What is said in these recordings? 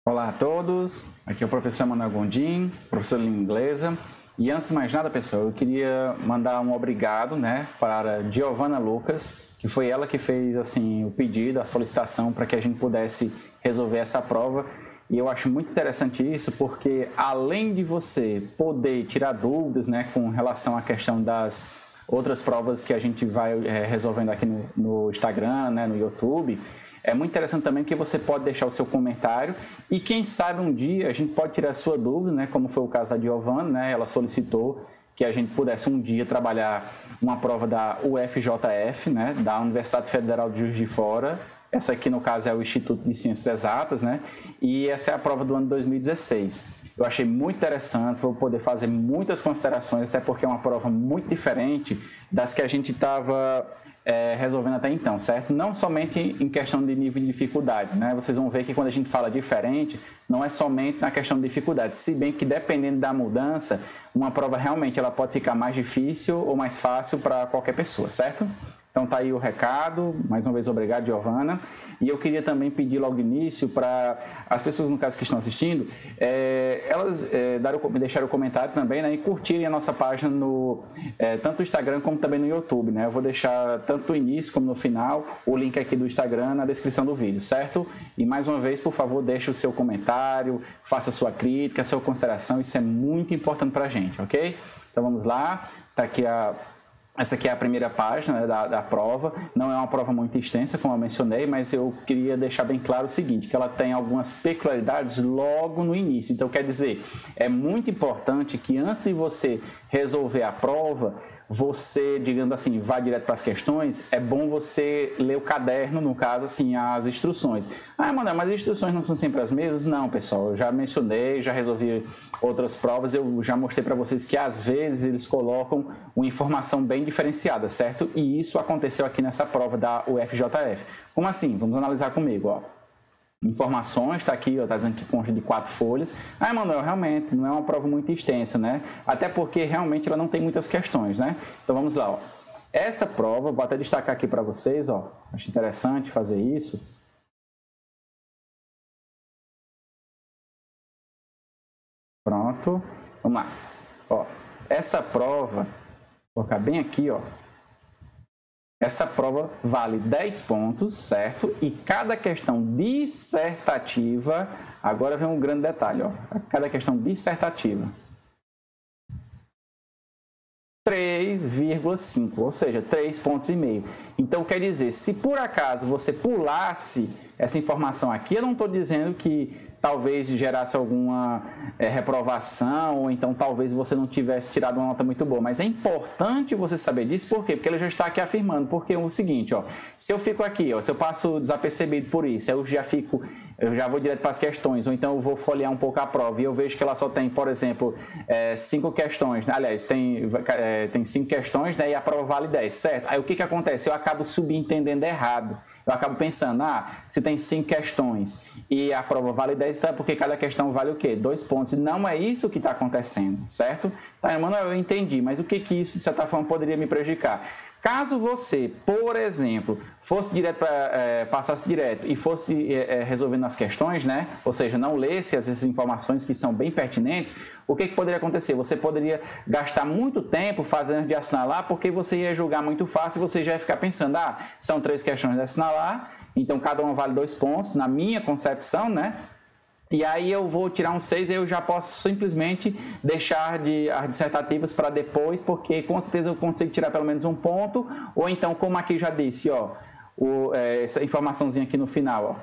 Olá a todos, aqui é o professor Manuel Gondim, professor de língua inglesa. E antes de mais nada, pessoal, eu queria mandar um obrigado, para Giovana Lucas, que foi ela que fez assim o pedido, a solicitação para que a gente pudesse resolver essa prova. E eu acho muito interessante isso, porque além de você poder tirar dúvidas, com relação à questão das outras provas que a gente vai resolvendo aqui no Instagram, no YouTube, é muito interessante também que você pode deixar o seu comentário e quem sabe um dia a gente pode tirar a sua dúvida, como foi o caso da Giovana, ela solicitou que a gente pudesse um dia trabalhar uma prova da UFJF, da Universidade Federal de Juiz de Fora. Essa aqui, no caso, é o Instituto de Ciências Exatas, e essa é a prova do ano 2016. Eu achei muito interessante, vou poder fazer muitas considerações, até porque é uma prova muito diferente das que a gente estava resolvendo até então, certo? Não somente em questão de nível de dificuldade, Vocês vão ver que quando a gente fala diferente, não é somente na questão de dificuldade, se bem que dependendo da mudança, uma prova realmente ela pode ficar mais difícil ou mais fácil para qualquer pessoa, certo? Então tá aí o recado, mais uma vez obrigado, Giovana. E eu queria também pedir logo de início para as pessoas, no caso, que estão assistindo, elas deixarem o comentário também, e curtirem a nossa página no tanto no Instagram como também no YouTube, Eu vou deixar tanto no início como no final o link aqui do Instagram na descrição do vídeo, certo? E mais uma vez, por favor, deixe o seu comentário, faça a sua crítica, a sua consideração, isso é muito importante para a gente, ok? Então vamos lá, tá aqui essa aqui é a primeira página da prova, não é uma prova muito extensa, como eu mencionei, mas eu queria deixar bem claro o seguinte, que ela tem algumas peculiaridades logo no início. Então, quer dizer, é muito importante que antes de você resolver a prova, você, digamos assim, vá direto para as questões, é bom você ler o caderno, no caso, assim, as instruções. Manuel, mas as instruções não são sempre as mesmas? Não, pessoal, eu já mencionei, já resolvi outras provas, eu já mostrei para vocês que às vezes eles colocam uma informação bem diferenciada, certo? E isso aconteceu aqui nessa prova da UFJF. Como assim? Vamos analisar comigo, ó. Informações, está aqui, está dizendo que consta de 4 folhas. Manuel, realmente não é uma prova muito extensa, Até porque realmente ela não tem muitas questões, Então vamos lá, ó. Essa prova, vou até destacar aqui para vocês, ó. Acho interessante fazer isso. Pronto, vamos lá. Ó, essa prova, vou colocar bem aqui, ó. Essa prova vale 10 pontos, certo? E cada questão dissertativa, agora vem um grande detalhe, ó. Cada questão dissertativa, 3,5, ou seja, 3,5 pontos. Então, quer dizer, se por acaso você pulasse essa informação aqui, eu não estou dizendo que talvez gerasse alguma reprovação, ou então talvez você não tivesse tirado uma nota muito boa, mas é importante você saber disso, por quê? Porque ele já está aqui afirmando, porque é o seguinte, ó, se eu fico aqui, ó, se eu passo desapercebido por isso, eu já vou direto para as questões, ou então eu vou folhear um pouco a prova, e eu vejo que ela só tem, por exemplo, 5 questões, aliás, tem 5 questões, e a prova vale 10, certo? Aí o que acontece? Eu acabo subentendendo errado. Eu acabo pensando, se tem 5 questões e a prova vale 10, então é porque cada questão vale o quê? 2 pontos. E não é isso que está acontecendo, certo? Tá, Manuel, eu entendi, mas o que isso, de certa forma, poderia me prejudicar? Caso você, por exemplo, passasse direto e fosse resolvendo as questões, Ou seja, não lesse essas informações que são bem pertinentes, o que poderia acontecer? Você poderia gastar muito tempo fazendo de assinalar, porque você ia julgar muito fácil e você já ia ficar pensando, são 3 questões de assinalar, então cada uma vale 2 pontos, na minha concepção, E aí eu vou tirar um 6 e eu já posso simplesmente deixar as dissertativas para depois, porque com certeza eu consigo tirar pelo menos 1 ponto, ou então, como aqui já disse, ó, essa informaçãozinha aqui no final,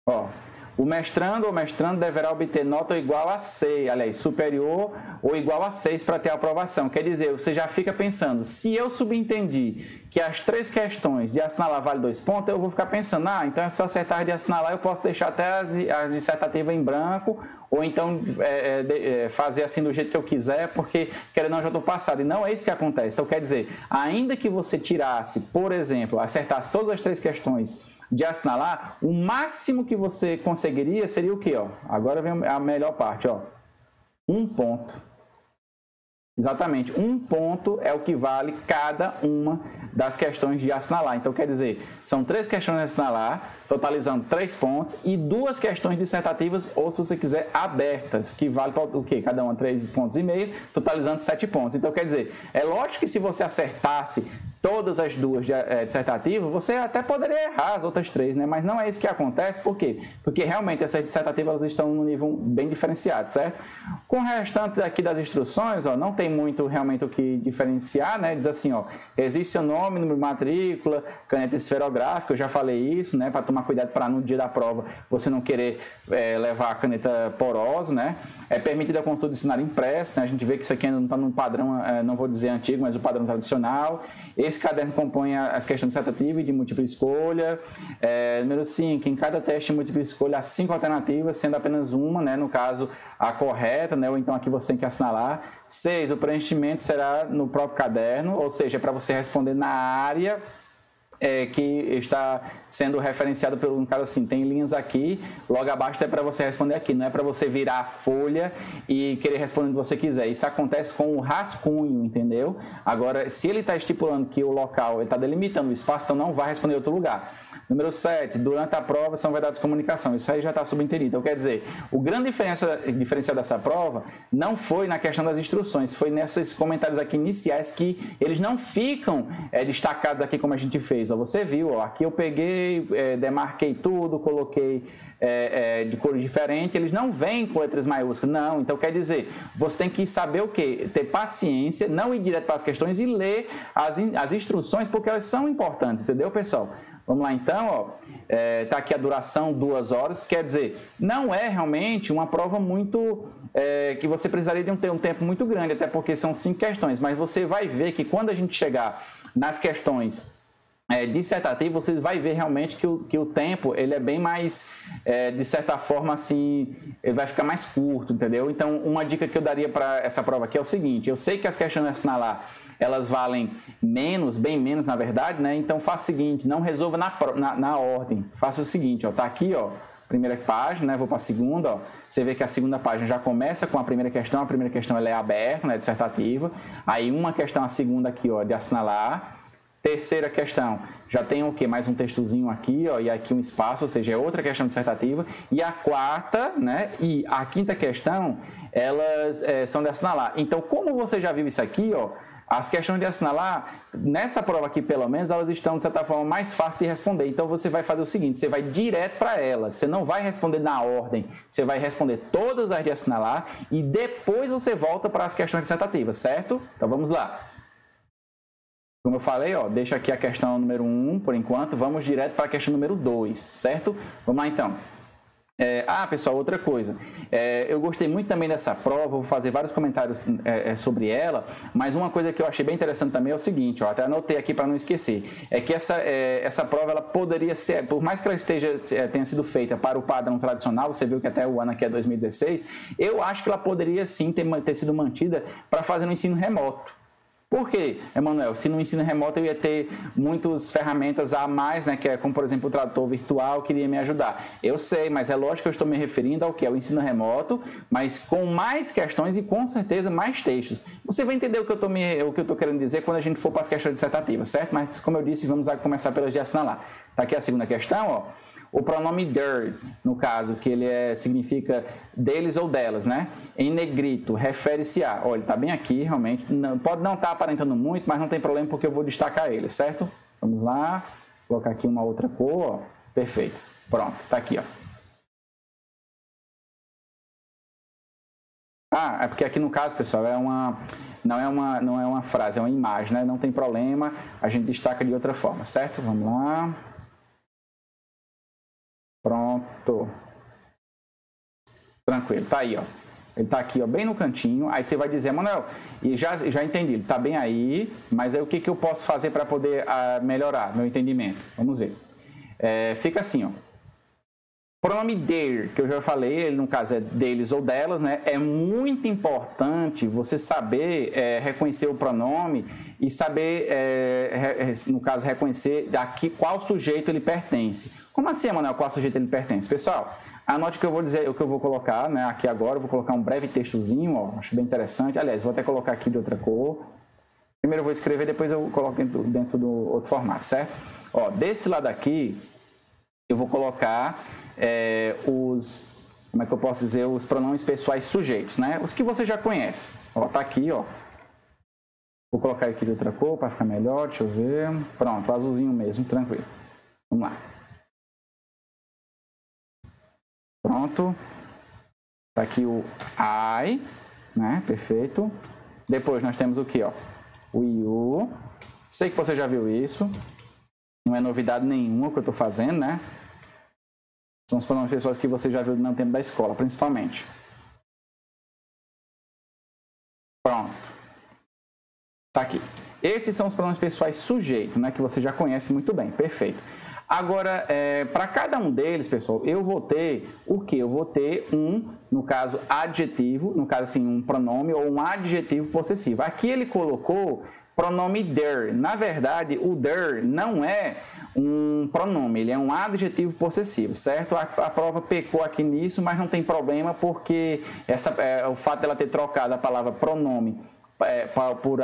ó. O mestrando ou mestrando deverá obter nota igual a 6, aliás, superior ou igual a 6 para ter a aprovação. Quer dizer, você já fica pensando, se eu subentendi que as 3 questões de assinalar vale 2 pontos, eu vou ficar pensando, então se eu acertar de assinalar, eu posso deixar até as dissertativas em branco, ou então fazer assim do jeito que eu quiser, porque querendo ou não, já estou passado. E não é isso que acontece. Então, quer dizer, ainda que você tirasse, por exemplo, acertasse todas as 3 questões de assinalar, o máximo que você conseguiria seria o quê? Agora vem a melhor parte, 1 ponto. Exatamente. Um ponto é o que vale cada uma das questões de assinalar. Então, quer dizer, são 3 questões de assinalar, totalizando 3 pontos, e 2 questões dissertativas, ou se você quiser, abertas, que vale o quê? Cada uma 3,5 pontos, totalizando 7 pontos. Então, quer dizer, é lógico que se você acertasse todas as 2 dissertativas, você até poderia errar as outras 3, né? Mas não é isso que acontece, por quê? Porque realmente essas dissertativas elas estão num nível bem diferenciado, certo? Com o restante aqui das instruções, ó, não tem muito realmente o que diferenciar, né? Diz assim, ó, existe seu nome, número de matrícula, caneta esferográfica, eu já falei isso, né? Para tomar cuidado para no dia da prova você não querer levar a caneta porosa, né? É permitida a consulta de dicionário impresso, né? A gente vê que isso aqui ainda não está no padrão, não vou dizer antigo, mas o padrão tradicional. Esse caderno compõe as questões dissertativas e de múltipla escolha. Número 5, em cada teste de múltipla escolha há 5 alternativas, sendo apenas uma, né? No caso, a correta, né? Ou então aqui você tem que assinalar. 6, o preenchimento será no próprio caderno, ou seja, para você responder na área que está sendo referenciado pelo, no caso assim, tem linhas aqui, logo abaixo é para você responder aqui, não é para você virar a folha e querer responder o que você quiser. Isso acontece com o rascunho, entendeu? Agora, se ele está estipulando que o local, ele está delimitando o espaço, então não vai responder em outro lugar. Número 7, durante a prova são vedadas de comunicação. Isso aí já está subentendido. Então, quer dizer, o grande diferencial dessa prova não foi na questão das instruções, foi nesses comentários aqui iniciais que eles não ficam destacados aqui como a gente fez. Ó, você viu, ó, aqui eu peguei, demarquei tudo, coloquei de cor diferente, eles não vêm com letras maiúsculas, não. Então, quer dizer, você tem que saber o quê? Ter paciência, não ir direto para as questões e ler as instruções, porque elas são importantes, entendeu, pessoal? Vamos lá então, ó, tá aqui a duração 2 horas, quer dizer, não é realmente uma prova muito, que você precisaria de ter um tempo muito grande, até porque são 5 questões, mas você vai ver que quando a gente chegar nas questões dissertativas, você vai ver realmente que o tempo, ele é bem mais, de certa forma, assim, ele vai ficar mais curto, entendeu? Então, uma dica que eu daria para essa prova aqui é o seguinte, eu sei que as questões de assinalar, elas valem menos, bem menos na verdade, né? Então faça o seguinte, não resolva na ordem. Faça o seguinte, ó, tá aqui, ó, primeira página, né? Vou para a segunda, ó. Você vê que a segunda página já começa com a primeira questão ela é aberta, né, dissertativa. Aí uma questão, a segunda aqui, ó, de assinalar. Terceira questão, já tem o quê? Mais um textozinho aqui, ó, e aqui um espaço, ou seja, é outra questão dissertativa. E a quarta, né, e a quinta questão, elas são de assinalar. Então, como você já viu isso aqui, ó, as questões de assinalar, nessa prova aqui pelo menos, elas estão de certa forma mais fáceis de responder. Então você vai fazer o seguinte, você vai direto para elas, você não vai responder na ordem, você vai responder todas as de assinalar e depois você volta para as questões dissertativas, certo? Então vamos lá. Como eu falei, ó, deixa aqui a questão número 1 por enquanto, vamos direto para a questão número 2, certo? Vamos lá então. Pessoal, outra coisa, eu gostei muito também dessa prova, vou fazer vários comentários sobre ela, mas uma coisa que eu achei bem interessante também é o seguinte, ó, até anotei aqui para não esquecer, é que essa prova ela poderia ser, por mais que ela tenha sido feita para o padrão tradicional, você viu que até o ano aqui é 2016, eu acho que ela poderia sim ter sido mantida para fazer no ensino remoto. Por quê, Emanuel? Se no ensino remoto eu ia ter muitas ferramentas a mais, né, que é como, por exemplo, o tradutor virtual que iria me ajudar. Eu sei, mas é lógico que eu estou me referindo ao que? Ao ensino remoto, mas com mais questões e com certeza mais textos. Você vai entender o que eu estou querendo dizer quando a gente for para as questões dissertativas, certo? Mas, como eu disse, vamos começar pelas de assinalar. Está aqui a segunda questão, ó. O pronome their, no caso, que ele significa deles ou delas, né? Em negrito, refere-se a... Olha, ele está bem aqui, realmente. Não, pode não estar aparentando muito, mas não tem problema porque eu vou destacar ele, certo? Vamos lá. Vou colocar aqui uma outra cor, ó. Perfeito. Pronto, está aqui, ó. É porque aqui no caso, pessoal, não é uma frase, é uma imagem, né? Não tem problema, a gente destaca de outra forma, certo? Vamos lá. Pronto. Tranquilo, tá aí, ó. Ele tá aqui, ó, bem no cantinho. Aí você vai dizer, Manuel, e já entendi, ele tá bem aí, mas aí o que eu posso fazer para poder melhorar meu entendimento? Vamos ver. Fica assim, ó. Pronome their, que eu já falei, ele no caso é deles ou delas, né? É muito importante você saber reconhecer o pronome e saber, no caso, reconhecer daqui qual sujeito ele pertence. Como assim, Emanuel, qual sujeito ele pertence? Pessoal, anote o que eu vou dizer, o que eu vou colocar, né, aqui agora. Eu vou colocar um breve textozinho, ó, acho bem interessante. Aliás, vou até colocar aqui de outra cor. Primeiro eu vou escrever, depois eu coloco dentro do outro formato, certo? Ó, desse lado aqui, eu vou colocar como é que eu posso dizer, os pronomes pessoais sujeitos, né? Os que você já conhece. Ó, tá aqui, ó. Vou colocar aqui de outra cor para ficar melhor, deixa eu ver. Pronto, azulzinho mesmo, tranquilo. Vamos lá. Pronto. Tá aqui o I, né? Perfeito. Depois nós temos o que, ó? O you. Sei que você já viu isso. Não é novidade nenhuma o que eu estou fazendo, né? São os pronomes pessoais que você já viu no tempo da escola, principalmente. Pronto. Tá aqui. Esses são os pronomes pessoais sujeitos, né? Que você já conhece muito bem. Perfeito. Agora, para cada um deles, pessoal, eu vou ter o quê? Eu vou ter no caso, adjetivo, no caso, assim, um pronome ou um adjetivo possessivo. Aqui ele colocou pronome der. Na verdade, o der não é um pronome, ele é um adjetivo possessivo, certo? A prova pecou aqui nisso, mas não tem problema, porque o fato dela ter trocado a palavra pronome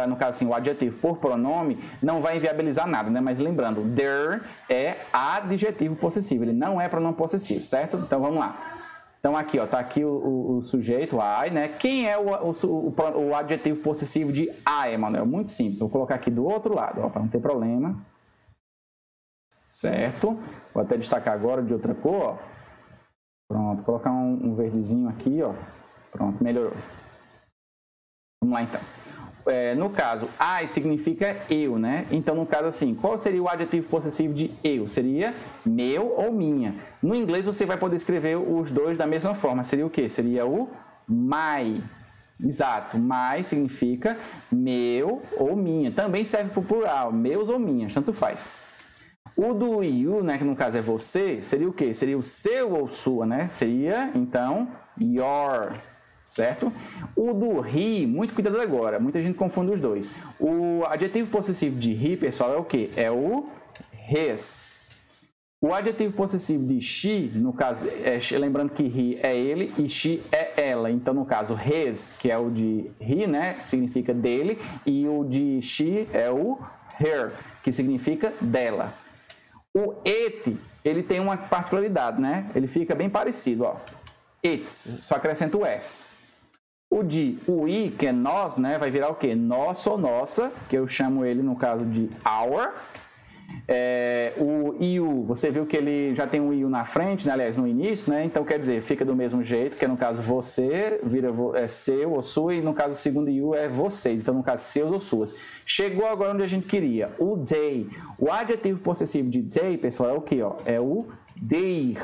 no caso assim, o adjetivo por pronome, não vai inviabilizar nada, né? Mas lembrando, der é adjetivo possessivo, ele não é pronome possessivo, certo? Então vamos lá. Então aqui, ó, tá aqui o sujeito, I, né? Quem é o adjetivo possessivo de I, Emanuel? Muito simples. Vou colocar aqui do outro lado, ó, para não ter problema. Certo? Vou até destacar agora de outra cor, ó. Pronto, colocar um verdezinho aqui, ó. Pronto, melhorou. Vamos lá então. No caso, I significa eu, né? Então, no caso assim, qual seria o adjetivo possessivo de eu? Seria meu ou minha. No inglês, você vai poder escrever os dois da mesma forma. Seria o quê? Seria o my. Exato. My significa meu ou minha. Também serve para o plural, meus ou minhas, tanto faz. O do you, né, que no caso é você, seria o quê? Seria o seu ou sua, né? Seria, então, your. Certo? O do he, muito cuidado agora, muita gente confunde os dois. O adjetivo possessivo de he, pessoal, é o quê? É o his. O adjetivo possessivo de she, no caso, lembrando que he é ele e she é ela. Então, no caso, his, que é o de he, né, significa dele, e o de she é o her, que significa dela. O it, ele tem uma particularidade, né? Ele fica bem parecido, ó. It's, só acrescenta o s. O we, que é nós, né, vai virar o quê? Nosso ou nossa, que eu chamo ele no caso de our. O you, você viu que ele já tem um you na frente, né, aliás, no início, né? Então, quer dizer, fica do mesmo jeito, que é no caso você, vira seu ou sua, e no caso o segundo you é vocês, então no caso seus ou suas. Chegou agora onde a gente queria, o they. O adjetivo possessivo de they, pessoal, é o quê? Ó? É o their.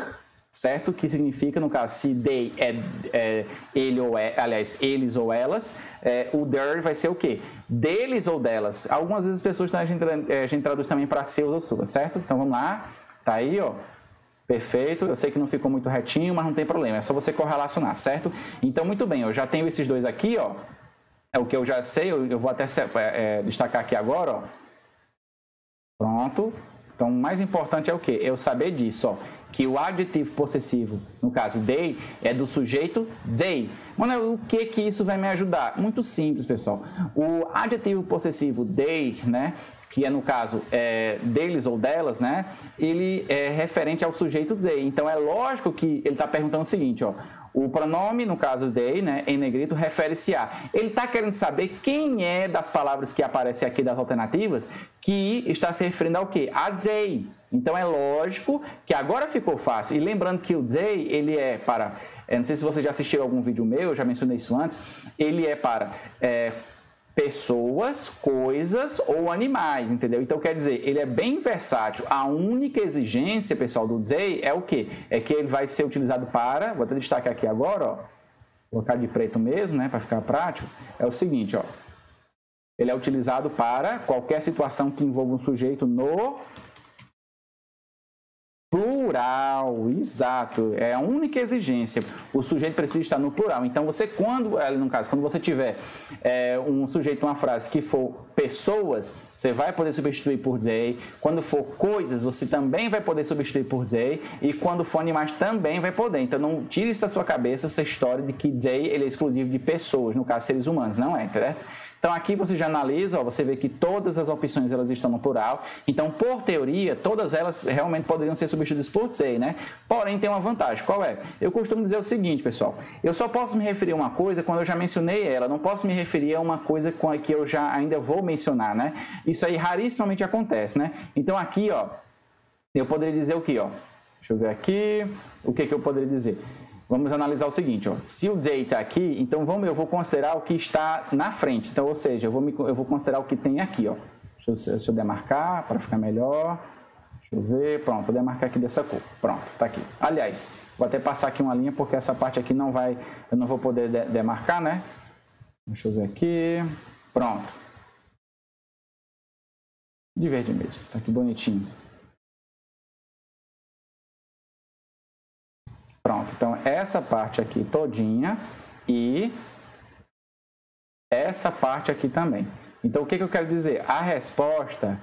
Certo? Que significa, no caso, se they é ele ou aliás, eles ou elas, o their vai ser o quê? Deles ou delas. Algumas vezes as pessoas a gente traduz também para seus ou suas, certo? Então vamos lá, tá aí, ó. Perfeito, eu sei que não ficou muito retinho, mas não tem problema, é só você correlacionar, certo? Então, muito bem, eu já tenho esses dois aqui, ó. É o que eu já sei, eu vou até destacar aqui agora, ó. Pronto. Então, o mais importante é o quê? Eu saber disso, ó. Que o adjetivo possessivo, no caso they, é do sujeito they. Mano, o que isso vai me ajudar? Muito simples, pessoal. O adjetivo possessivo they, né, que é no caso deles ou delas, né, ele é referente ao sujeito they. Então é lógico que ele está perguntando o seguinte, ó. O pronome, no caso they, né, em negrito, refere-se a. Ele está querendo saber quem é das palavras que aparecem aqui das alternativas que está se referindo ao quê? A they. Então é lógico que agora ficou fácil. E lembrando que o they, ele é para... não sei se você já assistiu algum vídeo meu, eu já mencionei isso antes. Ele é para pessoas, coisas ou animais, entendeu? Então quer dizer, ele é bem versátil. A única exigência, pessoal, do they é o quê? É que ele vai ser utilizado para... Vou até destacar aqui agora, ó. Vou colocar de preto mesmo, né, para ficar prático. É o seguinte, ó. Ele é utilizado para qualquer situação que envolva um sujeito no... plural. plural, exato. É a única exigência. O sujeito precisa estar no plural. Então, você, no caso, quando você tiver um sujeito, uma frase que for pessoas, você vai poder substituir por they. Quando for coisas, você também vai poder substituir por they. E quando for animais, também vai poder. Então, não tire isso da sua cabeça, essa história de que they ele é exclusivo de pessoas, no caso, seres humanos. Não é, entendeu? Então, aqui você já analisa, ó, você vê que todas as opções elas estão no plural. Então, por teoria, todas elas realmente poderiam ser substituídas por they, né? Porém, tem uma vantagem. Qual é? Eu costumo dizer o seguinte, pessoal. Eu só posso me referir a uma coisa quando eu já mencionei ela. Não posso me referir a uma coisa que eu já ainda vou mencionar, né? Isso aí rarissimamente acontece, né? Então, aqui, ó, eu poderia dizer o quê, ó? Deixa eu ver aqui. O que eu poderia dizer? Vamos analisar o seguinte, ó. Se o they está aqui, então eu vou considerar o que está na frente. Então, ou seja, eu vou considerar o que tem aqui, ó. Deixa eu demarcar para ficar melhor. Deixa eu ver, pronto, vou demarcar aqui dessa cor. Pronto, tá aqui. Aliás, vou até passar aqui uma linha porque essa parte aqui eu não vou poder demarcar, né? Deixa eu ver aqui. Pronto. De verde mesmo, tá aqui bonitinho. Pronto, então essa parte aqui todinha e essa parte aqui também. Então, o que eu quero dizer? A resposta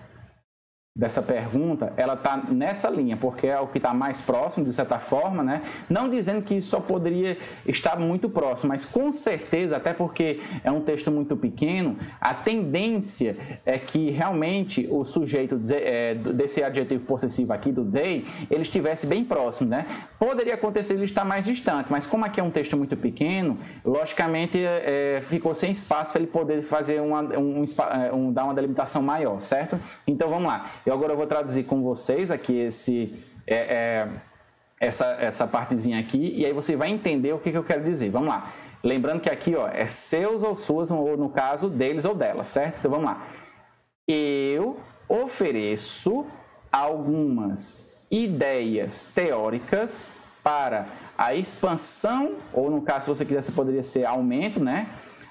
dessa pergunta, ela está nessa linha, porque é o que está mais próximo, de certa forma, né? Não dizendo que isso só poderia estar muito próximo, mas com certeza, até porque é um texto muito pequeno, a tendência é que realmente o sujeito desse adjetivo possessivo aqui, do they, ele estivesse bem próximo, né? Poderia acontecer ele estar mais distante, mas como aqui é um texto muito pequeno, logicamente ficou sem espaço para ele poder fazer dar uma delimitação maior, certo? Então, vamos lá. Eu agora vou traduzir com vocês aqui essa partezinha aqui, e aí você vai entender o que eu quero dizer. Vamos lá. Lembrando que aqui, ó, é seus ou suas, ou no caso, deles ou delas, certo? Então, vamos lá. Eu ofereço algumas ideias teóricas para a expansão, ou no caso, se você quiser, poderia ser aumento, né?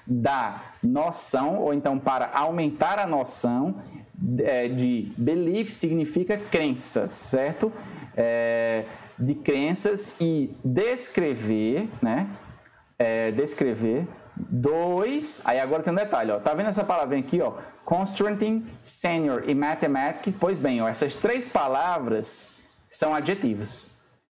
Da noção, ou então para aumentar a noção de belief significa crenças, certo? De crenças, e descrever, né? Descrever dois. Aí agora tem um detalhe, ó. Tá vendo essa palavrinha aqui, ó? Constrainting, senior e mathematics. Pois bem, ó, essas três palavras são adjetivos.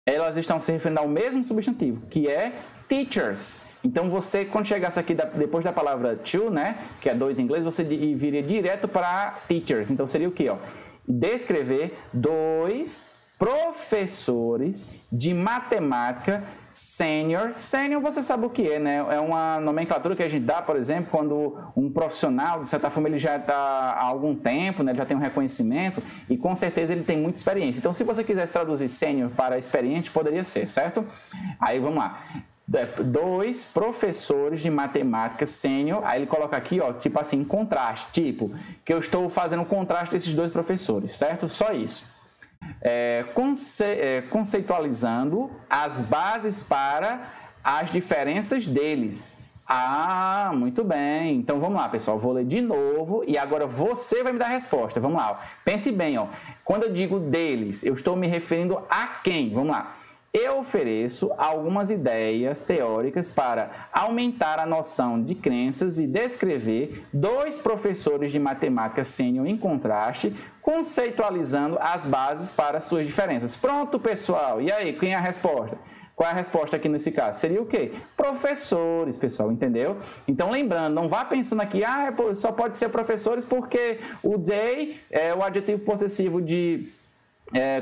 Elas estão se referindo ao mesmo substantivo, que é teachers. Então, você, quando chegasse aqui depois da palavra to, né, que é dois em inglês, você viria direto para teachers. Então, seria o quê? Ó? Descrever dois professores de matemática sênior. Sênior, você sabe o que é, né? É uma nomenclatura que a gente dá, por exemplo, quando um profissional, de certa forma, ele já está há algum tempo, né? Já tem um reconhecimento e, com certeza, ele tem muita experiência. Então, se você quisesse traduzir sênior para experiente, poderia ser, certo? Aí, vamos lá. Dois professores de matemática sênior, aí ele coloca aqui, ó, tipo assim, contraste, tipo, que eu estou fazendo um contraste desses dois professores, certo? Só isso. Conceitualizando as bases para as diferenças deles. Ah, muito bem. Então, vamos lá, pessoal. Vou ler de novo e agora você vai me dar a resposta. Vamos lá. Ó. Pense bem, ó. Quando eu digo deles, eu estou me referindo a quem? Vamos lá. Eu ofereço algumas ideias teóricas para aumentar a noção de crenças e descrever dois professores de matemática sênior em contraste, conceitualizando as bases para suas diferenças. Pronto, pessoal. E aí, quem é a resposta? Qual é a resposta aqui nesse caso? Seria o quê? Professores, pessoal, entendeu? Então, lembrando, não vá pensando aqui, só pode ser professores porque o they é o adjetivo possessivo de...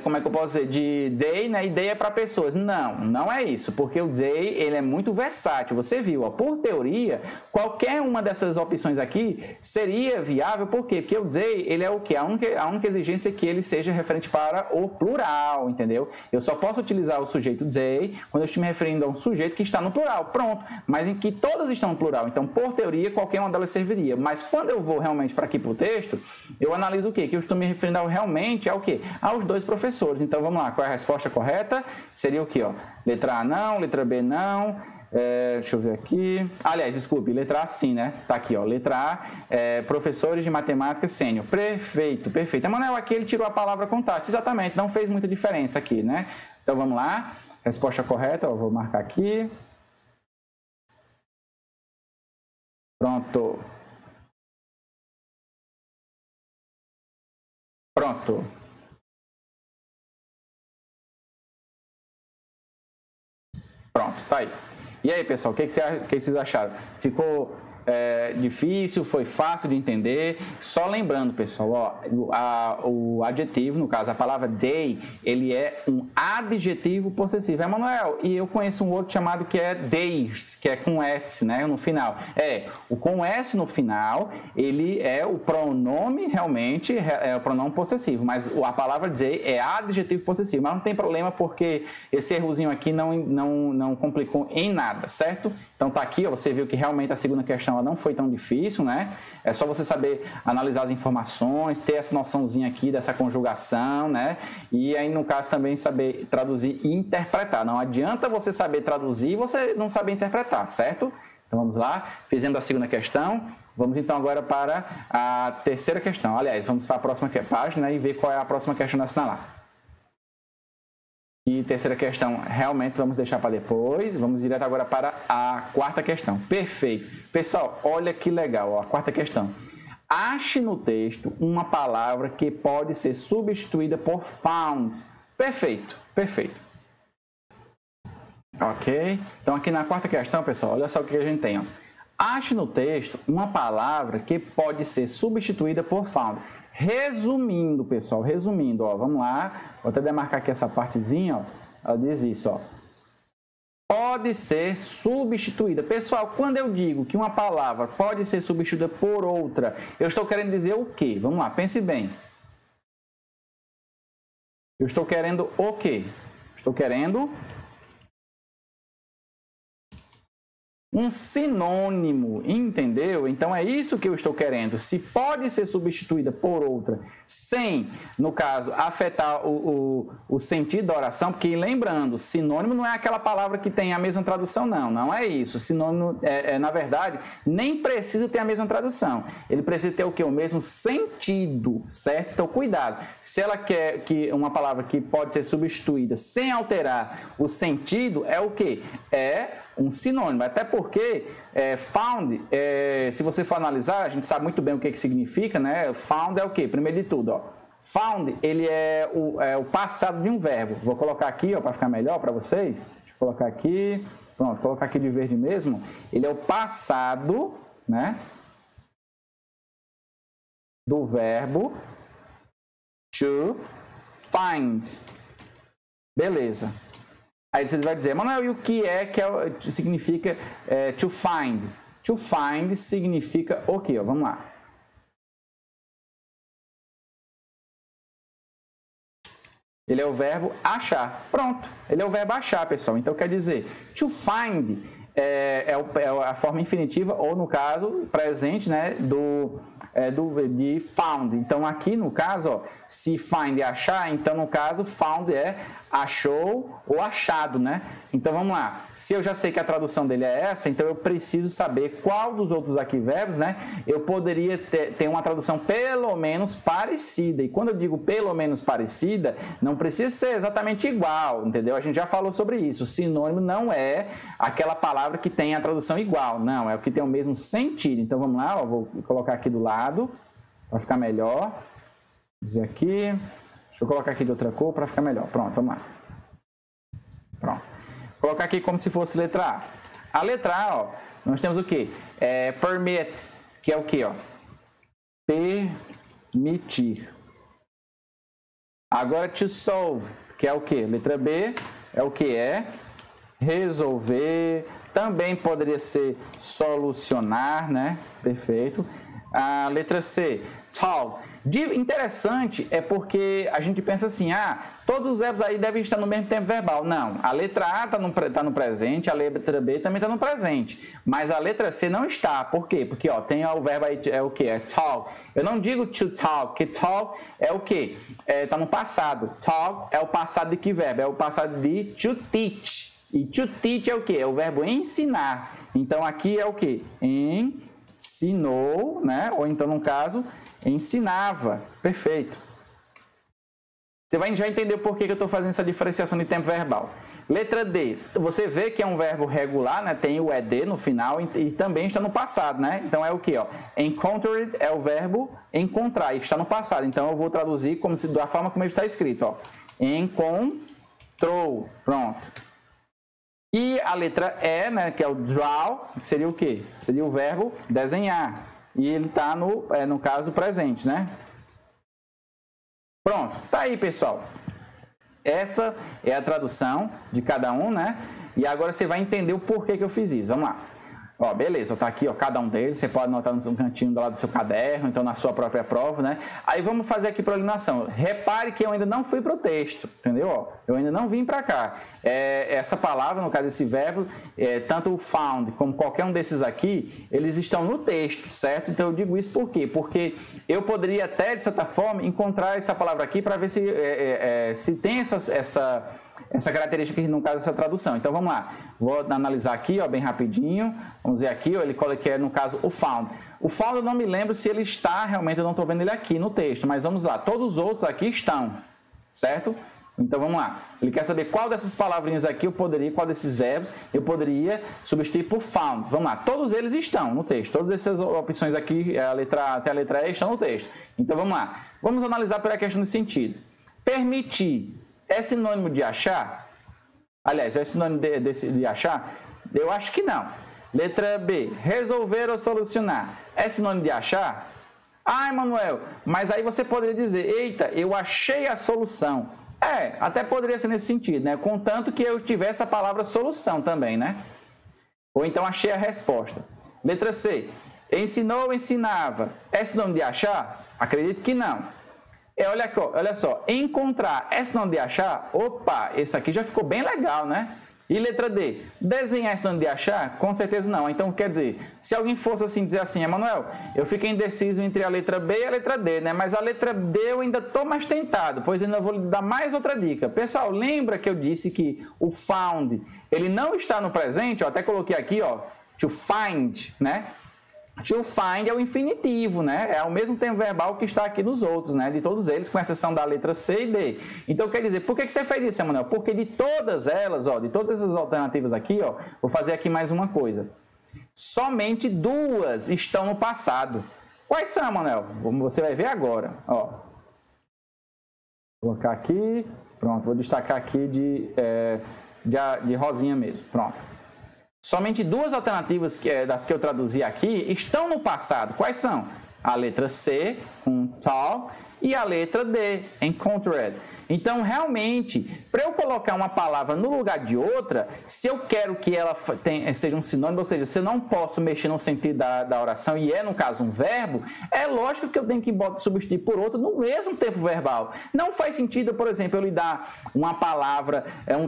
como é que eu posso dizer? De they, né? E they é para pessoas. Não, não é isso, porque o they, ele é muito versátil. Você viu, ó, por teoria, qualquer uma dessas opções aqui seria viável. Por quê? Porque o they, ele é o quê? A única exigência é que ele seja referente para o plural, entendeu? Eu só posso utilizar o sujeito they quando eu estou me referindo a um sujeito que está no plural, pronto. Mas em que todas estão no plural. Então, por teoria, qualquer uma delas serviria. Mas quando eu vou realmente para aqui para o texto, eu analiso o quê? Que eu estou me referindo realmente ao quê? Aos dois professores. Então, vamos lá. Qual é a resposta correta? Seria o quê? Ó? Letra A não, letra B não, Deixa eu ver aqui. Aliás, desculpe, letra A sim, né? Tá aqui, ó. Letra A, professores de matemática sênior. Perfeito, perfeito. Emanuel, aqui ele tirou a palavra contato. Exatamente, não fez muita diferença aqui, né? Então vamos lá. Resposta correta, ó, vou marcar aqui. Pronto. Pronto. Pronto, tá aí. E aí, pessoal, o que vocês acharam? Ficou difícil? Foi fácil de entender? Só lembrando, pessoal, ó, o adjetivo, no caso, a palavra day, ele é um adjetivo possessivo. Emanuel, e eu conheço um outro chamado que é days, que é com S, né, no final. O com S no final, ele é o pronome, realmente, é o pronome possessivo, mas a palavra day é adjetivo possessivo. Mas não tem problema, porque esse errozinho aqui não complicou em nada, certo? Então tá aqui, ó, você viu que realmente a segunda questão ela não foi tão difícil, né? É só você saber analisar as informações, ter essa noçãozinha aqui dessa conjugação, né? E aí, no caso, também saber traduzir e interpretar. Não adianta você saber traduzir e você não saber interpretar, certo? Então vamos lá, fizemos a segunda questão. Vamos então agora para a terceira questão. Aliás, vamos para a próxima página e ver qual é a próxima questão da assinalar. E terceira questão, realmente vamos deixar para depois. Vamos direto agora para a quarta questão. Perfeito. Pessoal, olha que legal, ó, a quarta questão. Ache no texto uma palavra que pode ser substituída por found. Perfeito, perfeito. Ok? Então aqui na quarta questão, pessoal, olha só o que a gente tem, ó. Ache no texto uma palavra que pode ser substituída por found. Resumindo, pessoal, resumindo, ó, vamos lá, vou até demarcar aqui essa partezinha, ó, ela diz isso, ó, pode ser substituída. Pessoal, quando eu digo que uma palavra pode ser substituída por outra, eu estou querendo dizer o quê? Vamos lá, pense bem. Eu estou querendo o quê? Estou querendo um sinônimo, entendeu? Então é isso que eu estou querendo. Se pode ser substituída por outra sem, no caso, afetar o sentido da oração, porque lembrando, sinônimo não é aquela palavra que tem a mesma tradução, não é isso. Sinônimo, na verdade, nem precisa ter a mesma tradução. Ele precisa ter o quê? O mesmo sentido, certo? Então cuidado. Se ela quer que uma palavra que pode ser substituída sem alterar o sentido, é o quê? É um sinônimo, até porque found, se você for analisar, a gente sabe muito bem o que significa, né? Found é o quê? Primeiro de tudo, ó, found, ele é o passado de um verbo. Vou colocar aqui, ó, para ficar melhor para vocês. Deixa eu colocar aqui, pronto, colocar aqui de verde mesmo. Ele é o passado, né, do verbo to find. Beleza. Aí você vai dizer, Manuel, e o que significa to find? To find significa o quê? Vamos lá. Ele é o verbo achar. Pronto. Ele é o verbo achar, pessoal. Então, quer dizer, to find é a forma infinitiva, ou no caso, presente, né, de found. Então, aqui no caso, ó, se find é achar, então no caso, found é achou ou achado, né? Então, vamos lá. Se eu já sei que a tradução dele é essa, então eu preciso saber qual dos outros aqui verbos, né, eu poderia ter uma tradução pelo menos parecida. E quando eu digo pelo menos parecida, não precisa ser exatamente igual, entendeu? A gente já falou sobre isso. Sinônimo não é aquela palavra que tem a tradução igual, não, é o que tem o mesmo sentido. Então, vamos lá, ó, vou colocar aqui do lado para ficar melhor. Vou dizer aqui. Deixa eu colocar aqui de outra cor para ficar melhor. Pronto, vamos lá. Pronto. Vou colocar aqui como se fosse letra A. A letra A, ó, nós temos o quê? Permit, que é o quê, ó? Permitir. Agora, to solve, que é o quê? Letra B é o que? Resolver. Também poderia ser solucionar, né? Perfeito. A letra C, talk. Interessante é porque a gente pensa assim, todos os verbos aí devem estar no mesmo tempo verbal. Não, a letra A está no presente, a letra B também está no presente, mas a letra C não está. Por quê? Porque ó, tem o verbo aí, é o que? É talk. Eu não digo to talk, que talk é o que? Está no passado. Talk é o passado de que verbo? É o passado de to teach. E to teach é o quê? É o verbo ensinar. Então, aqui é o quê? Ensinou, né? Ou então, no caso, ensinava. Perfeito. Você vai já entender por que eu estou fazendo essa diferenciação de tempo verbal. Letra D, você vê que é um verbo regular, né? Tem o ED no final e também está no passado, né? Então é o que? Encountered é o verbo encontrar, está no passado. Então eu vou traduzir como se, da forma como ele está escrito, ó. Encontrou, pronto. E a letra E, né? Que é o draw, seria o quê? Seria o verbo desenhar. E ele está no caso presente, né? Pronto, tá aí, pessoal. Essa é a tradução de cada um, né? E agora você vai entender o porquê que eu fiz isso. Vamos lá. Ó, beleza, tá aqui, ó, cada um deles. Você pode anotar no cantinho do lado do seu caderno, então na sua própria prova, né? Aí vamos fazer aqui para a eliminação. Repare que eu ainda não fui para o texto, entendeu? Ó, eu ainda não vim para cá. Essa palavra, no caso desse verbo, tanto o found como qualquer um desses aqui, eles estão no texto, certo? Então eu digo isso por quê? Porque eu poderia até, de certa forma, encontrar essa palavra aqui para ver se tem essa característica aqui, no caso dessa tradução. Então vamos lá, vou analisar aqui, ó, bem rapidinho. Vamos ver aqui, ó, ele coloquei no caso o found. O found eu não me lembro se ele está, realmente eu não estou vendo ele aqui no texto, mas vamos lá, todos os outros aqui estão, certo? Então vamos lá, ele quer saber qual dessas palavrinhas aqui qual desses verbos eu poderia substituir por found. Vamos lá, todos eles estão no texto, todas essas opções aqui, até a letra E estão no texto. Então vamos lá, vamos analisar pela questão de sentido. Permitir é sinônimo de achar? Aliás, é sinônimo de achar? Eu acho que não. Letra B, resolver ou solucionar. É sinônimo de achar? Ah, Emanuel, mas aí você poderia dizer, eita, eu achei a solução. Até poderia ser nesse sentido, né? Contanto que eu tivesse a palavra solução também, né? Ou então achei a resposta. Letra C, ensinou ou ensinava. É sinônimo de achar? Acredito que não. Olha só, encontrar é sinônimo de achar? Opa, esse aqui já ficou bem legal, né? E letra D, desenhar é sinônimo de achar? Com certeza não. Então, quer dizer, se alguém fosse assim dizer assim, Emanuel, eu fiquei indeciso entre a letra B e a letra D, né? Mas a letra D eu ainda estou mais tentado, pois ainda vou lhe dar mais outra dica. Pessoal, lembra que eu disse que o found, ele não está no presente? Eu até coloquei aqui, ó, to find, né? To find é o infinitivo, né? É o mesmo tempo verbal que está aqui nos outros, né? De todos eles, com exceção da letra C e D. Então, quer dizer, por que você fez isso, Emanuel? Porque de todas elas, ó, de todas essas alternativas aqui, ó, vou fazer aqui mais uma coisa. Somente duas estão no passado. Quais são, Emanuel? Você vai ver agora, ó. Vou colocar aqui, pronto, vou destacar aqui de rosinha mesmo, pronto. Somente duas alternativas das que eu traduzi aqui estão no passado. Quais são? A letra C, tal, e a letra D, encountered. Então, realmente, para eu colocar uma palavra no lugar de outra, se eu quero que ela seja um sinônimo, ou seja, se eu não posso mexer no sentido da oração e no caso, um verbo, é lógico que eu tenho que substituir por outro no mesmo tempo verbal. Não faz sentido, por exemplo, eu lhe dar uma palavra,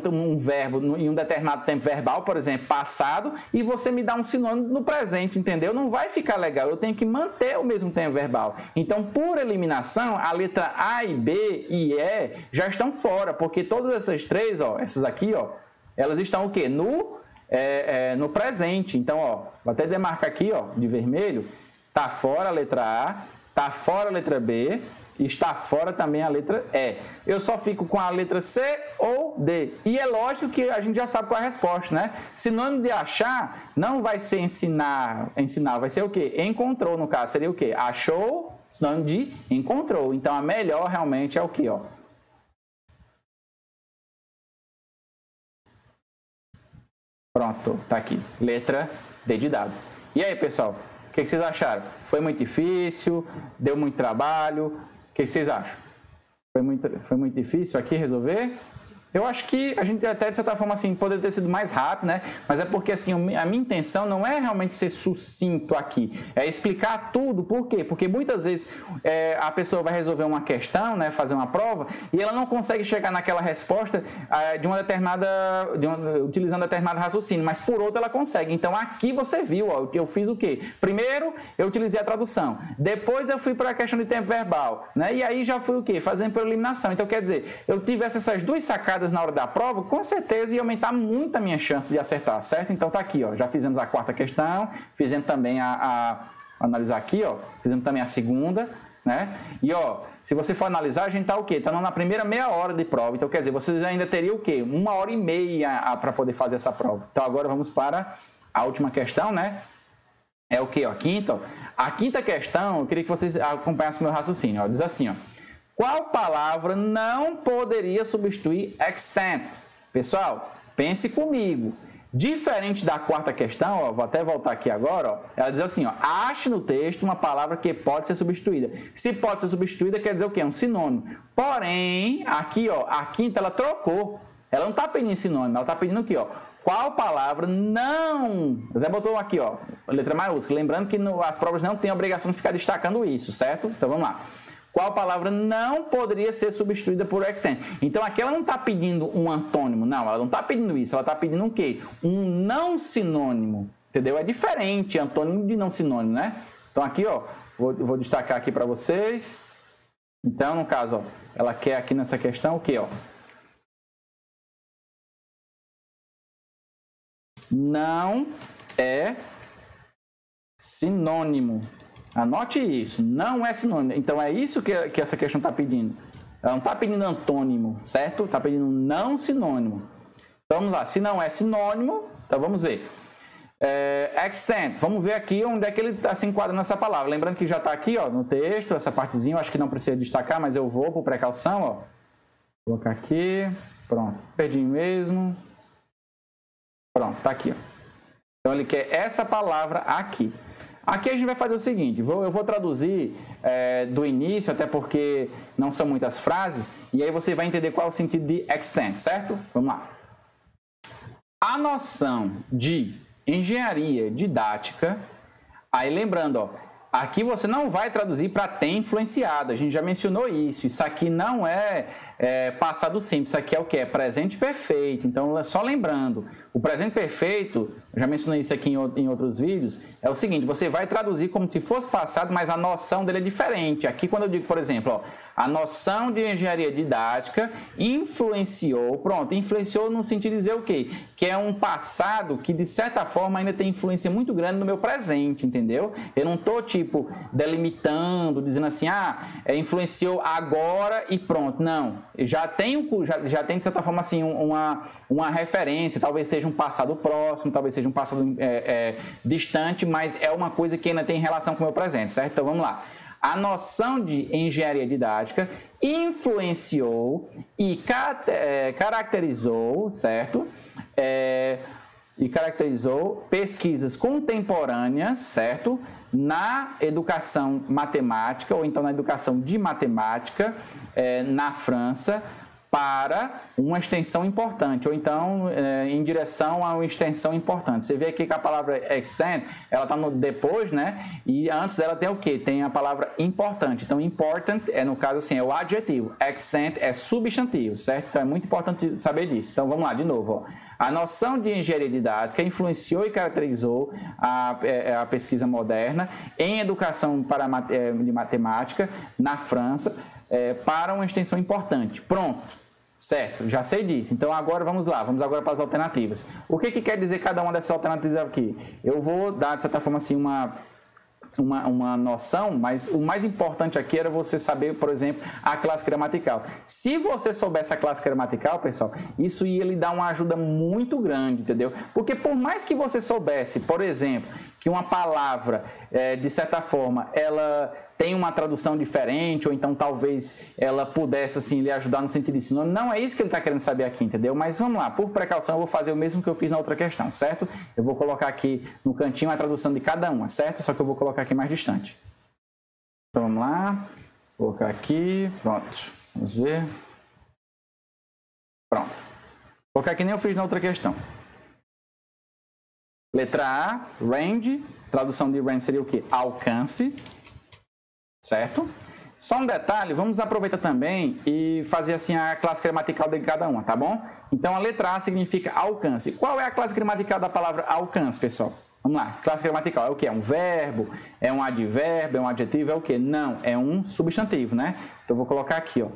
um verbo em um determinado tempo verbal, por exemplo, passado, e você me dá um sinônimo no presente, entendeu? Não vai ficar legal, eu tenho que manter o mesmo tempo verbal. Então, por eliminação, a letra A e B e E já estão fora, porque todas essas três, ó, essas aqui, ó, elas estão o quê? No presente. Então, ó, vou até demarcar aqui, ó, de vermelho, tá fora a letra A, tá fora a letra B, e está fora também a letra E. Eu só fico com a letra C ou D. E é lógico que a gente já sabe qual é a resposta, né? Sinônimo de achar não vai ser ensinar, vai ser o quê? Encontrou, no caso, seria o quê? Achou, sinônimo de encontrou. Então, a melhor realmente é o quê, ó? Pronto, tá aqui. Letra D de dado. E aí, pessoal? O que vocês acharam? Foi muito difícil? Deu muito trabalho? O que vocês acham? Foi muito difícil aqui resolver? Eu acho que a gente até, de certa forma, assim, poderia ter sido mais rápido, né? Mas é porque, assim, a minha intenção não é realmente ser sucinto aqui. É explicar tudo. Por quê? Porque muitas vezes a pessoa vai resolver uma questão, né? Fazer uma prova, e ela não consegue chegar naquela resposta utilizando determinado raciocínio, mas por outro ela consegue. Então, aqui você viu, ó, eu fiz o quê? Primeiro, eu utilizei a tradução. Depois, eu fui para a questão de tempo verbal, né? E aí já fui o quê? Fazendo por eliminação. Então, quer dizer, eu tivesse essas duas sacadas erradas na hora da prova, com certeza ia aumentar muito a minha chance de acertar, certo? Então tá aqui, ó, já fizemos a quarta questão, fizemos também analisar aqui, ó, fizemos também a segunda, né? E ó, se você for analisar, a gente tá o quê? Tá na primeira meia hora de prova, então quer dizer, vocês ainda teriam o quê? 1h30 para poder fazer essa prova. Então agora vamos para a última questão, né? É o quê? Ó, a quinta questão, eu queria que vocês acompanhassem meu raciocínio, ó, diz assim, ó. Qual palavra não poderia substituir extent? Pessoal, pense comigo. Diferente da quarta questão, ó, vou até voltar aqui agora, ó, ela diz assim, ó, ache no texto uma palavra que pode ser substituída. Se pode ser substituída, quer dizer o quê? É um sinônimo. Porém, aqui, ó, a quinta, ela trocou. Ela não está pedindo sinônimo, ela está pedindo aqui, ó. Qual palavra não... Até botou aqui, ó, letra maiúscula. Lembrando que as provas não têm a obrigação de ficar destacando isso, certo? Então, vamos lá. Qual palavra não poderia ser substituída por extent? Então, aqui ela não está pedindo um antônimo, não, ela não está pedindo isso, ela está pedindo o quê? Um não sinônimo, entendeu? É diferente antônimo de não sinônimo, né? Então, aqui, ó, vou destacar aqui para vocês. Então, no caso, ó, ela quer aqui nessa questão o quê, ó? Não é sinônimo. Anote isso, não é sinônimo. Então, é isso que essa questão está pedindo. Ela não está pedindo antônimo, certo? Está pedindo não sinônimo. Então, vamos lá. Se não é sinônimo, então vamos ver. Extent. Vamos ver aqui onde é que ele está se enquadrando nessa palavra. Lembrando que já está aqui, ó, no texto, essa partezinha. Eu acho que não precisa destacar, mas eu vou por precaução, ó. Vou colocar aqui. Pronto. Perdi mesmo. Pronto, está aqui, ó. Então, ele quer essa palavra aqui. Aqui a gente vai fazer o seguinte, eu vou traduzir do início, até porque não são muitas frases, e aí você vai entender qual é o sentido de extent, certo? Vamos lá. A noção de engenharia didática, aí lembrando, ó, aqui você não vai traduzir para ter influenciado, a gente já mencionou isso, isso aqui não é passado simples, isso aqui é o que? É presente perfeito, então só lembrando, o presente perfeito, eu já mencionei isso aqui em outros vídeos, é o seguinte, você vai traduzir como se fosse passado, mas a noção dele é diferente. Aqui quando eu digo, por exemplo, ó, a noção de engenharia didática influenciou, pronto, influenciou no sentido de dizer o quê? Que é um passado que de certa forma ainda tem influência muito grande no meu presente, entendeu? Eu não estou tipo delimitando, dizendo assim, influenciou agora e pronto, não. Já tem de certa forma assim uma referência, talvez seja um passado próximo, talvez seja um passado distante, mas é uma coisa que ainda tem relação com o meu presente, certo? Então vamos lá. A noção de engenharia didática influenciou e caracterizou, certo? E caracterizou pesquisas contemporâneas, certo? Na educação matemática, ou então na educação de matemática, na França, para uma extensão importante, ou então em direção a uma extensão importante. Você vê aqui que a palavra extend, ela está depois, né? E antes dela tem o quê? Tem a palavra importante. Então, important no caso assim, é o adjetivo. Extend é substantivo, certo? Então, é muito importante saber disso. Então, vamos lá, de novo, ó. A noção de engenharia didática influenciou e caracterizou a pesquisa moderna em educação de matemática na França para uma extensão importante. Pronto. Certo, já sei disso. Então agora vamos lá, vamos agora para as alternativas. O que quer dizer cada uma dessas alternativas aqui? Eu vou dar, de certa forma, assim, uma noção, mas o mais importante aqui era você saber, por exemplo, a classe gramatical. Se você soubesse a classe gramatical, pessoal, isso ia lhe dar uma ajuda muito grande, entendeu? Porque por mais que você soubesse, por exemplo, que uma palavra, de certa forma, ela tem uma tradução diferente, ou então talvez ela pudesse assim, lhe ajudar no sentido de sinônimo. Não é isso que ele está querendo saber aqui, entendeu? Mas vamos lá, por precaução eu vou fazer o mesmo que eu fiz na outra questão, certo? Eu vou colocar aqui no cantinho a tradução de cada uma, certo? Só que eu vou colocar aqui mais distante. Então vamos lá, vou colocar aqui, pronto, vamos ver. Pronto. Vou colocar que nem eu fiz na outra questão. Letra A, range, tradução de range seria o quê? Alcance. Certo? Só um detalhe, vamos aproveitar também e fazer assim a classe gramatical de cada uma, tá bom? Então a letra A significa alcance. Qual é a classe gramatical da palavra alcance, pessoal? Vamos lá, classe gramatical é o que? É um verbo, é um advérbio, é um adjetivo, é o que? Não, é um substantivo, né? Então eu vou colocar aqui, ó.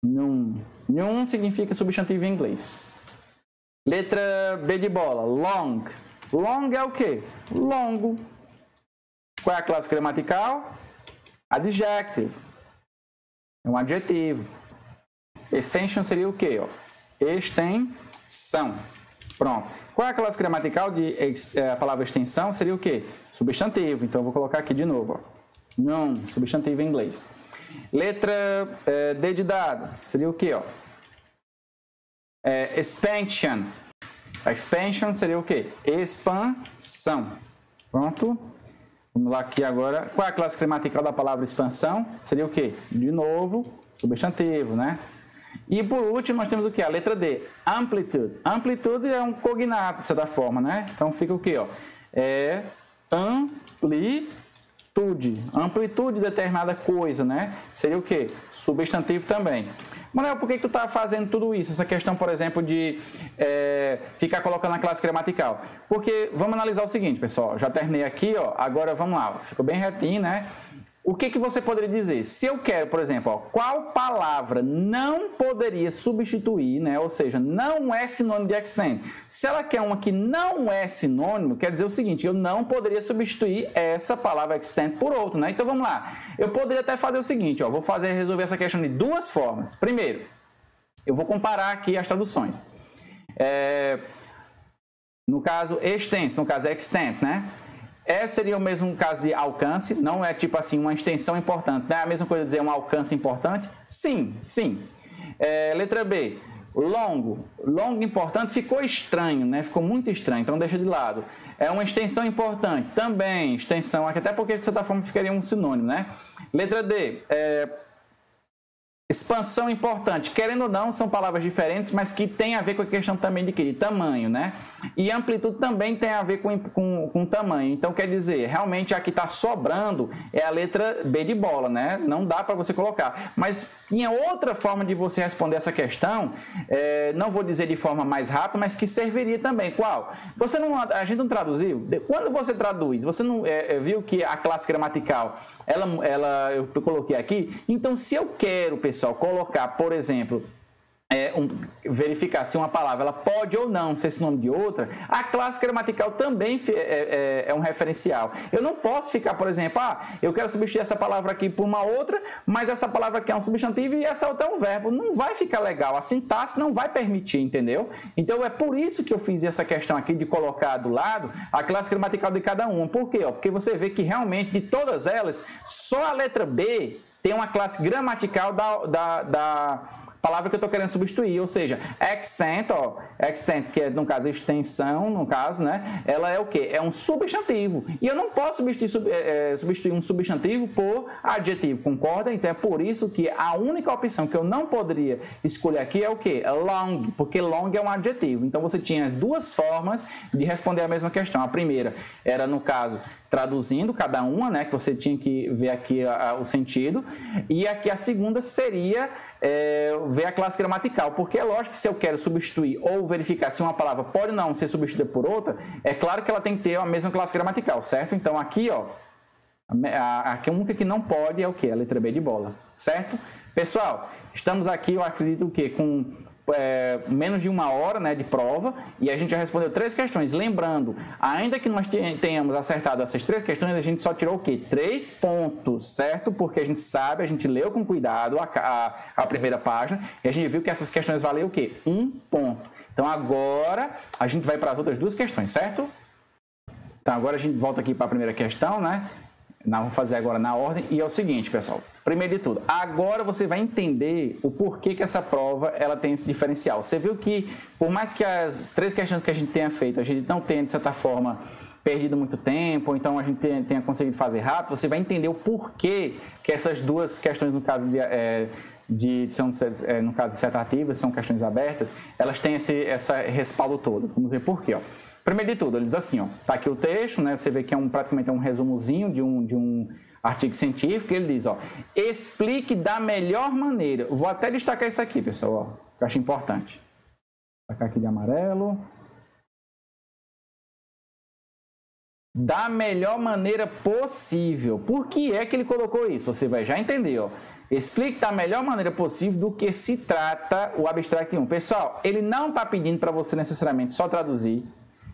Num. Num significa substantivo em inglês. Letra B de bola, long. Long é o quê? Longo. Qual é a classe gramatical? Adjective. É um adjetivo. Extension seria o quê? Ó? Extensão. Pronto. Qual é a classe gramatical de a palavra extensão? Seria o quê? Substantivo. Então, eu vou colocar aqui de novo. Ó. Não, substantivo em inglês. Letra D de dado. Seria o quê? Ó? Expansion. Expansion seria o quê? Expansão. Pronto. Vamos lá aqui agora. Qual é a classe gramatical da palavra expansão? Seria o quê? De novo, substantivo, né? E por último, nós temos o quê? A letra D. Amplitude. Amplitude é um cognato, de certa forma, né? Então fica o quê? Ó? Amplitude. Amplitude de determinada coisa, né? Seria o quê? Substantivo também. Manuel, por que tu está fazendo tudo isso? Essa questão, por exemplo, de ficar colocando a classe gramatical. Porque vamos analisar o seguinte, pessoal. Já terminei aqui, ó. Agora vamos lá. Ficou bem retinho, né? O que você poderia dizer? Se eu quero, por exemplo, ó, qual palavra não poderia substituir, né? Ou seja, não é sinônimo de extend. Se ela quer uma que não é sinônimo, quer dizer o seguinte, eu não poderia substituir essa palavra extend por outra, né? Então vamos lá. Eu poderia até fazer o seguinte, ó, vou resolver essa questão de duas formas. Primeiro, eu vou comparar aqui as traduções. No caso, extens, no caso, extend, né? Seria o mesmo caso de alcance, não é tipo assim uma extensão importante, não é a mesma coisa dizer um alcance importante? Sim, sim. Letra B, longo. Longo importante ficou estranho, né? Ficou muito estranho, então deixa de lado. É uma extensão importante, também extensão, até porque de certa forma ficaria um sinônimo, né? Letra D, expansão importante, querendo ou não, são palavras diferentes, mas que tem a ver com a questão também de tamanho, né? E amplitude também tem a ver com tamanho. Então, quer dizer, realmente a que está sobrando é a letra B de bola, né? Não dá para você colocar. Mas tinha outra forma de você responder essa questão, não vou dizer de forma mais rápida, mas que serviria também. Qual? A gente não traduziu? Quando você traduz, você não viu que a classe gramatical, eu coloquei aqui? Então, se eu quero, pessoal, colocar, por exemplo, verificar se uma palavra ela pode ou não ser sinônimo de outra, a classe gramatical também é um referencial. Eu não posso ficar, por exemplo, eu quero substituir essa palavra aqui por uma outra, mas essa palavra aqui é um substantivo e essa outra é um verbo. Não vai ficar legal, a sintaxe não vai permitir, entendeu? Então é por isso que eu fiz essa questão aqui de colocar do lado a classe gramatical de cada uma. Por quê? Porque você vê que realmente de todas elas, só a letra B tem uma classe gramatical da palavra que eu estou querendo substituir, ou seja, extent, que é, no caso, extensão, no caso, né? Ela é o quê? É um substantivo. E eu não posso substituir um substantivo por adjetivo, concorda? Então é por isso que a única opção que eu não poderia escolher aqui é o quê? Long, porque long é um adjetivo. Então você tinha duas formas de responder a mesma questão. A primeira era, no caso, traduzindo cada uma, né? Que você tinha que ver aqui o sentido. E aqui a segunda seria ver a classe gramatical, porque é lógico que se eu quero substituir ou verificar se uma palavra pode ou não ser substituída por outra, é claro que ela tem que ter a mesma classe gramatical, certo? Então aqui, ó, a única que não pode é o quê? A letra B de bola, certo? Pessoal, estamos aqui, eu acredito que com menos de uma hora, né, de prova, e a gente já respondeu 3 questões. Lembrando, ainda que nós tenhamos acertado essas 3 questões, a gente só tirou o quê? 3 pontos, certo? Porque a gente sabe, a gente leu com cuidado a primeira página e a gente viu que essas questões valiam o quê? 1 ponto. Então agora a gente vai para as outras 2 questões, certo? Então agora a gente volta aqui para a primeira questão, né? Vamos fazer agora na ordem. E é o seguinte, pessoal. Primeiro de tudo, agora você vai entender o porquê que essa prova ela tem esse diferencial. Você viu que, por mais que as 3 questões que a gente tenha feito, a gente não tenha, de certa forma, perdido muito tempo, ou então a gente tenha conseguido fazer rápido, você vai entender o porquê que essas 2 questões, no caso no caso dissertativas, são questões abertas, elas têm esse respaldo todo. Vamos ver por quê, ó. Primeiro de tudo, ele diz assim, ó, tá aqui o texto, né? Você vê que praticamente um resumozinho de um artigo científico. Ele diz, ó, explique da melhor maneira. Vou até destacar isso aqui, pessoal, ó, que eu acho importante. Vou destacar aqui de amarelo. Da melhor maneira possível. Por que é que ele colocou isso? Você vai já entender, ó. explique da melhor maneira possível do que se trata o Abstract 1. Pessoal, ele não está pedindo para você necessariamente só traduzir,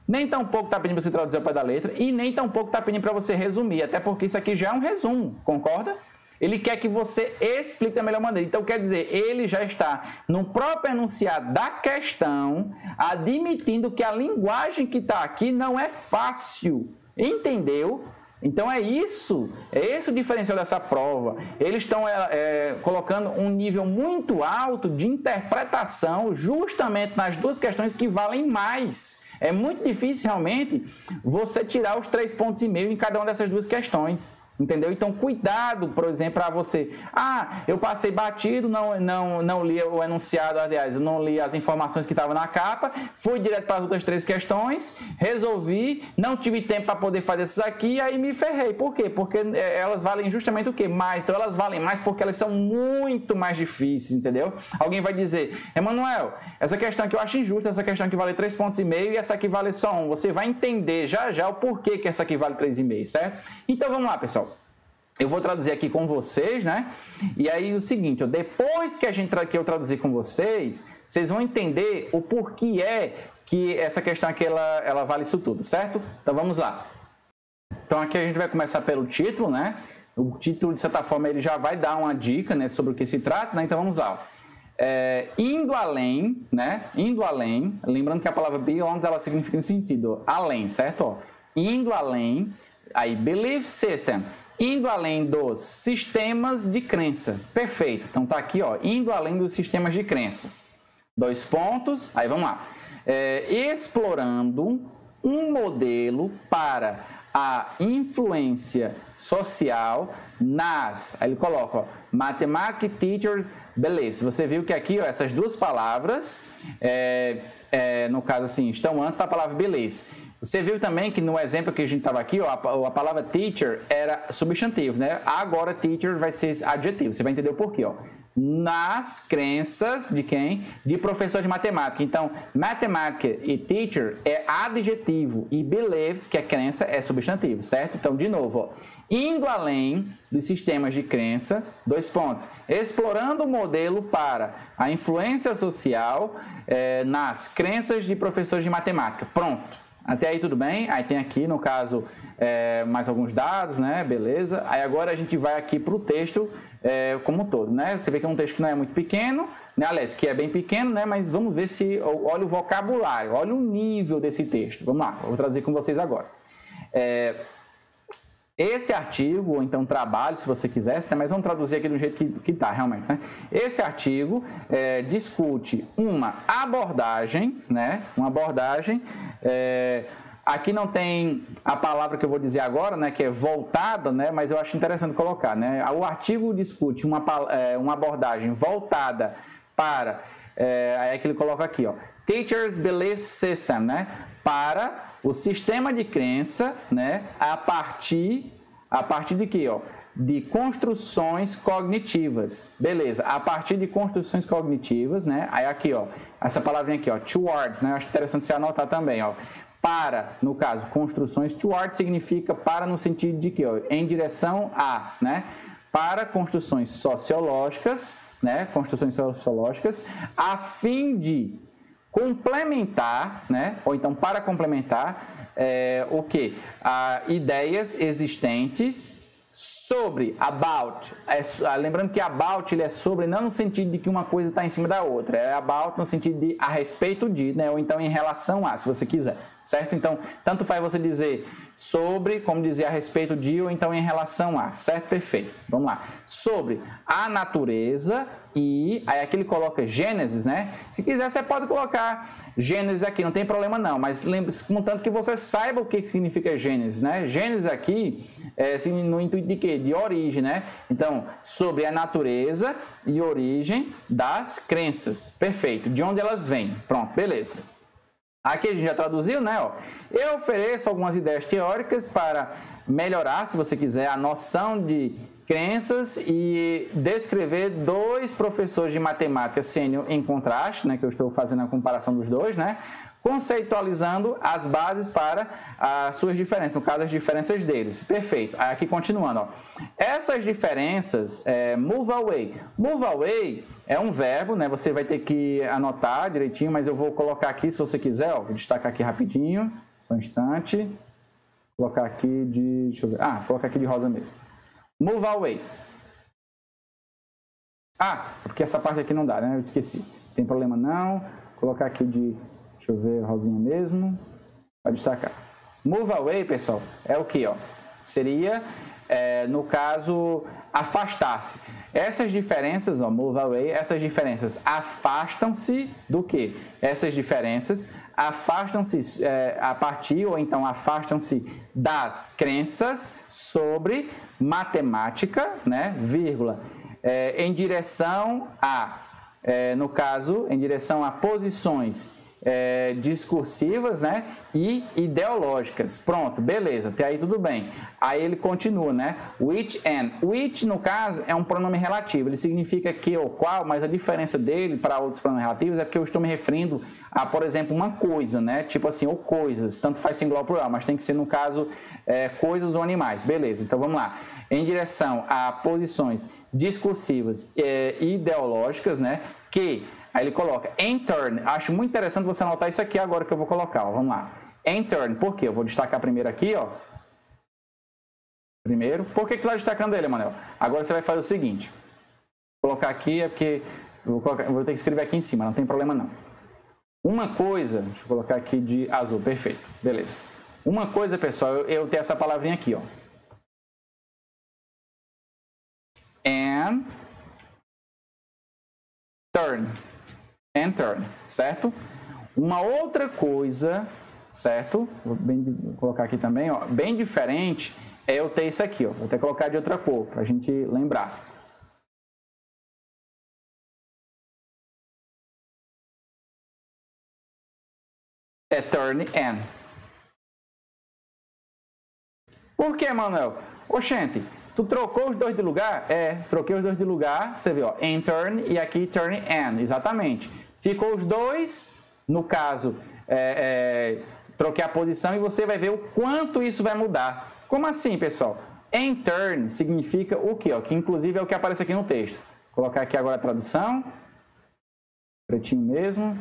nem tampouco está pedindo para você traduzir ao pé da letra, e nem tampouco está pedindo para você resumir, até porque isso aqui já é um resumo, concorda? Ele quer que você explique da melhor maneira. Então, quer dizer, ele já está no próprio enunciado da questão, admitindo que a linguagem que está aqui não é fácil. Entendeu? Então, é esse o diferencial dessa prova. Eles estão colocando um nível muito alto de interpretação justamente nas duas questões que valem mais. É muito difícil, realmente, você tirar os 3,5 pontos em cada uma dessas duas questões. Entendeu? Então, cuidado, por exemplo, para você. Eu passei batido, não li o enunciado, aliás, eu não li as informações que estavam na capa, fui direto para as outras 3 questões, resolvi, não tive tempo para poder fazer essas aqui, e aí me ferrei. Por quê? Porque elas valem justamente o quê? Mais. Então, elas valem mais porque elas são muito mais difíceis, entendeu? Alguém vai dizer, Emanuel, essa questão aqui eu acho injusta, essa questão aqui vale 3,5 pontos e essa aqui vale só 1. Você vai entender já o porquê que essa aqui vale 3,5, certo? Então, vamos lá, pessoal. Eu vou traduzir aqui com vocês, né? E aí o seguinte, depois que eu traduzir com vocês, vocês vão entender o porquê que essa questão aqui ela vale isso tudo, certo? Então vamos lá. Então aqui a gente vai começar pelo título, né? O título, de certa forma, ele já vai dar uma dica, né, sobre o que se trata, né? Então vamos lá. Indo além, né? Indo além, lembrando que a palavra beyond, ela significa nesse sentido, além, certo? Indo além, aí belief system. Indo além dos sistemas de crença. Perfeito. Então, tá aqui, ó. Indo além dos sistemas de crença. 2 pontos. Aí, vamos lá. Explorando um modelo para a influência social nas... Aí ele coloca, ó, Mathematics Teachers Beliefs. Você viu que aqui, ó, essas duas palavras, no caso, assim, estão antes da palavra beliefs. Você viu também que no exemplo que a gente estava aqui, ó, a palavra teacher era substantivo, né? Agora teacher vai ser adjetivo. Você vai entender o porquê, ó. Nas crenças de quem? De professor de matemática. Então, matemática e teacher é adjetivo e beliefs, que é crença, é substantivo, certo? Então, de novo, ó. Indo além dos sistemas de crença, 2 pontos. Explorando o modelo para a influência social nas crenças de professores de matemática. Pronto. Até aí tudo bem? Aí tem aqui, no caso, mais alguns dados, né? Beleza. Aí agora a gente vai aqui para o texto como um todo, né? Você vê que é um texto que não é muito pequeno, né? Aliás, que é bem pequeno, né? Mas vamos ver se... Olha o vocabulário, olha o nível desse texto. Vamos lá, eu vou traduzir com vocês agora. Esse artigo, ou então trabalho, se você quisesse, mas vamos traduzir aqui do jeito que está realmente, né? Esse artigo discute uma abordagem, né? Uma abordagem... aqui não tem a palavra que eu vou dizer agora, né? Que é voltada, né? Mas eu acho interessante colocar, né? O artigo discute uma abordagem voltada para... aí é que ele coloca aqui, ó. Teachers Belief System, né? Para o sistema de crença, né? A partir de quê, ó? De construções cognitivas. Beleza, a partir de construções cognitivas, né? Aí aqui, ó, essa palavrinha aqui, ó, towards, né? Eu acho interessante você anotar também, ó. Para, no caso, construções, towards significa para no sentido de quê, ó? Em direção a, né? Para construções sociológicas, né? Construções sociológicas, a fim de complementar, né? Ou então para complementar o que? Ideias existentes sobre, about. Lembrando que about ele é sobre, não no sentido de que uma coisa está em cima da outra, é about no sentido de a respeito de, né? Ou então em relação a, se você quiser, certo? Então, tanto faz você dizer sobre, como dizer a respeito de, ou então em relação a, certo? Perfeito. Vamos lá. Sobre a natureza e, aí aqui ele coloca Gênesis, né? Se quiser, você pode colocar Gênesis aqui, não tem problema não, mas lembre-se, contanto que você saiba o que significa Gênesis, né? Gênesis aqui no intuito de quê? De origem, né? Então, sobre a natureza e origem das crenças. Perfeito. De onde elas vêm. Pronto, beleza. Aqui a gente já traduziu, né? Ó, eu ofereço algumas ideias teóricas para melhorar, se você quiser, a noção de crenças e descrever 2 professores de matemática sênior em contraste, né? Que eu estou fazendo a comparação dos dois, né? conceitualizando as bases para as suas diferenças, no caso, as diferenças deles. Perfeito. Aí aqui continuando, ó. Essas diferenças, move away. Move away é um verbo, né? Você vai ter que anotar direitinho, mas eu vou colocar aqui, se você quiser, ó, vou destacar aqui rapidinho, só um instante. Vou colocar aqui de, deixa eu ver. Vou colocar aqui de rosa mesmo. Move away. Porque essa parte aqui não dá, né? Eu esqueci. Não tem problema não. Vou colocar aqui de, deixa eu ver, rosinha mesmo. Para destacar. Move away, pessoal, é o que, ó? Seria, no caso, afastar-se. Essas diferenças, ó, move away, essas diferenças afastam-se do quê? Essas diferenças afastam-se a partir, ou então afastam-se das crenças sobre matemática, né, vírgula, em direção a, no caso, em direção a posições discursivas, né, e ideológicas. Pronto, beleza, até aí tudo bem. Aí ele continua, né, which and. Which, no caso, é um pronome relativo. Ele significa que ou qual, mas a diferença dele para outros pronomes relativos é porque eu estou me referindo a, por exemplo, uma coisa, né, tipo assim, ou coisas, tanto faz singular ou plural, mas tem que ser, no caso, coisas ou animais. Beleza, então vamos lá. Em direção a posições discursivas e ideológicas, né, que aí ele coloca in turn. Acho muito interessante você anotar isso aqui agora que eu vou colocar. Ó. Vamos lá. In turn. Por quê? Eu vou destacar primeiro aqui, ó. Primeiro. Por que tu está destacando ele, Manuel? Agora você vai fazer o seguinte. Vou colocar aqui, é porque eu vou ter que escrever aqui em cima, não tem problema não. Uma coisa, deixa eu colocar aqui de azul, perfeito. Beleza. Uma coisa, pessoal, eu tenho essa palavrinha aqui, ó. And turn. And turn, certo? Uma outra coisa, certo? Vou colocar aqui também, ó, bem diferente, é eu ter isso aqui, ó. Vou até colocar de outra cor, para a gente lembrar. É turn and. Por que, Manuel? Oxente, tu trocou os dois de lugar? Troquei os dois de lugar, você viu, ó, in turn e aqui turn and, exatamente. Ficou os dois, no caso, troquei a posição e você vai ver o quanto isso vai mudar. Como assim, pessoal? In turn significa o quê? Ó, que inclusive é o que aparece aqui no texto. Vou colocar aqui agora a tradução. Pretinho mesmo.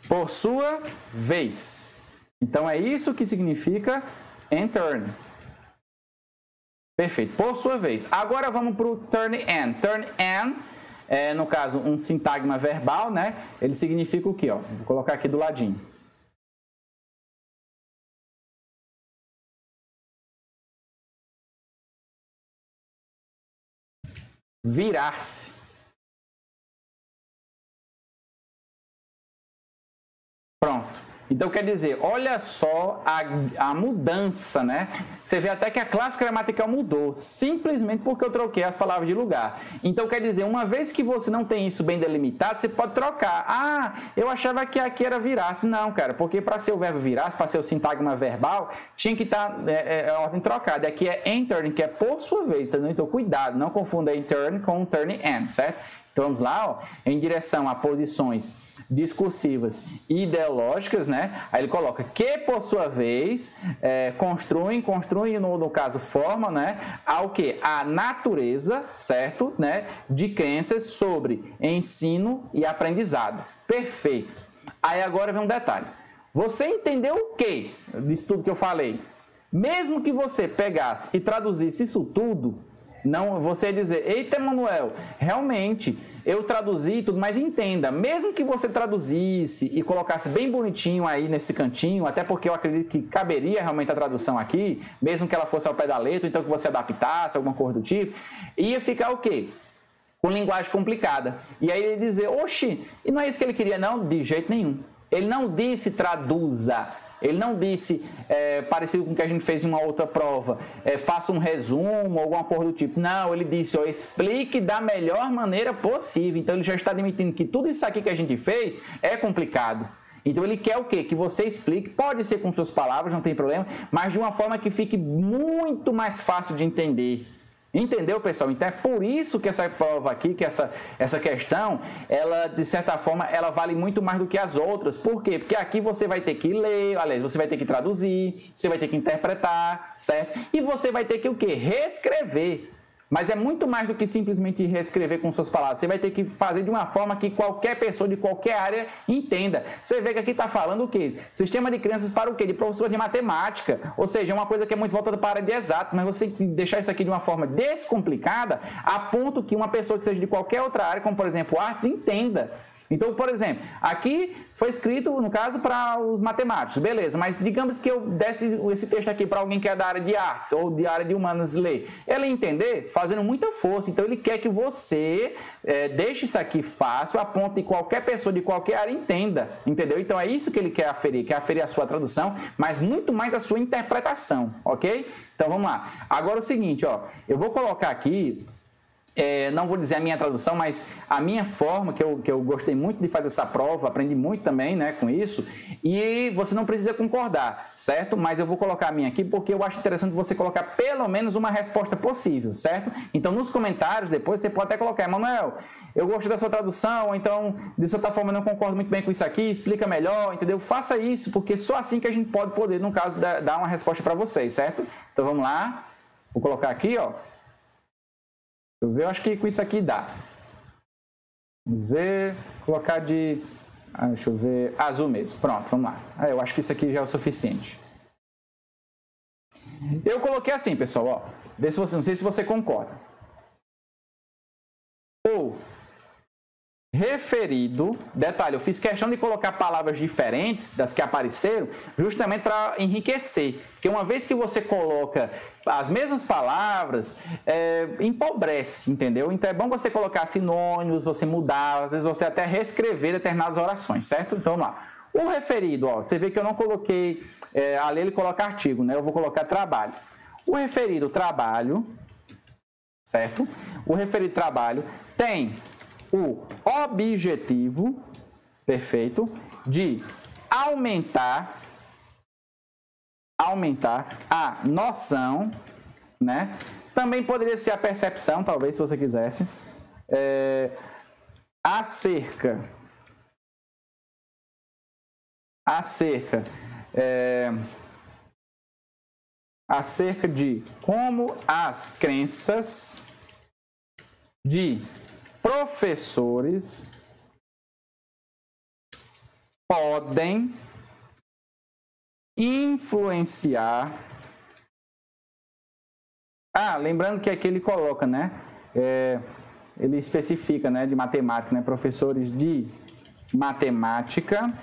Por sua vez. Então é isso que significa in turn. Perfeito, por sua vez. Agora vamos para o turn and. Turn and é, no caso, um sintagma verbal, né? Ele significa o quê? Ó? Vou colocar aqui do ladinho. Virar-se. Pronto. Então, quer dizer, olha só a mudança, né? Você vê até que a classe gramatical mudou, simplesmente porque eu troquei as palavras de lugar. Então, quer dizer, uma vez que você não tem isso bem delimitado, você pode trocar. Eu achava que aqui era virar-se. Não, cara, porque para ser o verbo virar-se, para ser o sintagma verbal, tinha que estar ordem trocada. Aqui é in turn, que é por sua vez, tá? Então, cuidado, não confunda in turn com turn and, certo? Então, vamos lá, ó, em direção a posições discursivas e ideológicas, né? Aí ele coloca que, por sua vez, construem no caso, forma, né? Ao que? A natureza, certo? Né? De crenças sobre ensino e aprendizado. Perfeito. Aí agora vem um detalhe. Você entendeu o que disso tudo que eu falei? Mesmo que você pegasse e traduzisse isso tudo, não, você ia dizer, eita, Manuel, realmente, eu traduzi tudo, mas entenda, mesmo que você traduzisse e colocasse bem bonitinho aí nesse cantinho, até porque eu acredito que caberia realmente a tradução aqui, mesmo que ela fosse ao pé da letra, então que você adaptasse, alguma coisa do tipo, ia ficar o quê? Com linguagem complicada. E aí ele ia dizer, oxi, e não é isso que ele queria, não? De jeito nenhum. Ele não disse traduza. Ele não disse, parecido com o que a gente fez em uma outra prova, faça um resumo, alguma coisa do tipo. Não, ele disse, explique da melhor maneira possível. Então, ele já está admitindo que tudo isso aqui que a gente fez é complicado. Então, ele quer o quê? Que você explique, pode ser com suas palavras, não tem problema, mas de uma forma que fique muito mais fácil de entender. Entendeu, pessoal? Então é por isso que essa prova aqui, que essa questão, ela, de certa forma, ela vale muito mais do que as outras. Por quê? Porque aqui você vai ter que ler, aliás, você vai ter que traduzir, você vai ter que interpretar, certo? E você vai ter que o quê? Reescrever. Mas é muito mais do que simplesmente reescrever com suas palavras. Você vai ter que fazer de uma forma que qualquer pessoa de qualquer área entenda. Você vê que aqui está falando o quê? Sistema de crianças para o quê? De professor de matemática. Ou seja, é uma coisa que é muito voltada para a área de exatas, mas você tem que deixar isso aqui de uma forma descomplicada, a ponto que uma pessoa que seja de qualquer outra área, como por exemplo artes, entenda. Então, por exemplo, aqui foi escrito, no caso, para os matemáticos, beleza, mas digamos que eu desse esse texto aqui para alguém que é da área de artes ou da área de humanas ler, ela entender fazendo muita força, então ele quer que você deixe isso aqui fácil, a ponto de qualquer pessoa de qualquer área entenda, entendeu? Então é isso que ele quer aferir a sua tradução, mas muito mais a sua interpretação, ok? Então vamos lá. Agora o seguinte, ó, eu vou colocar aqui... não vou dizer a minha tradução, mas a minha forma, que eu gostei muito de fazer essa prova, aprendi muito também, né, com isso, e você não precisa concordar, certo? Mas eu vou colocar a minha aqui porque eu acho interessante você colocar pelo menos uma resposta possível, certo? Então, nos comentários, depois, você pode até colocar, Emanuel, eu gostei da sua tradução, ou então, de certa forma, eu não concordo muito bem com isso aqui, explica melhor, entendeu? Faça isso, porque só assim que a gente pode poder, no caso, dar uma resposta para vocês, certo? Então, vamos lá, vou colocar aqui, ó. Eu acho que com isso aqui dá. Vamos ver. Colocar de... deixa eu ver. Azul mesmo. Pronto, vamos lá. Eu acho que isso aqui já é o suficiente. Eu coloquei assim, pessoal. Ó, vê se você, não sei se você concorda. Ou referido... Detalhe, eu fiz questão de colocar palavras diferentes das que apareceram, justamente para enriquecer. Porque uma vez que você coloca as mesmas palavras, empobrece, entendeu? Então é bom você colocar sinônimos, você mudar, às vezes você até reescrever determinadas orações, certo? Então vamos lá. O referido, ó, você vê que eu não coloquei, ali ele coloca artigo, né? Eu vou colocar trabalho. O referido trabalho, certo? O referido trabalho tem o objetivo, perfeito, de aumentar a noção, né? Também poderia ser a percepção, talvez, se você quisesse, acerca de como as crenças de professores podem influenciar. Lembrando que aqui ele coloca, né? Ele especifica, né? De matemática, né? Professores de matemática,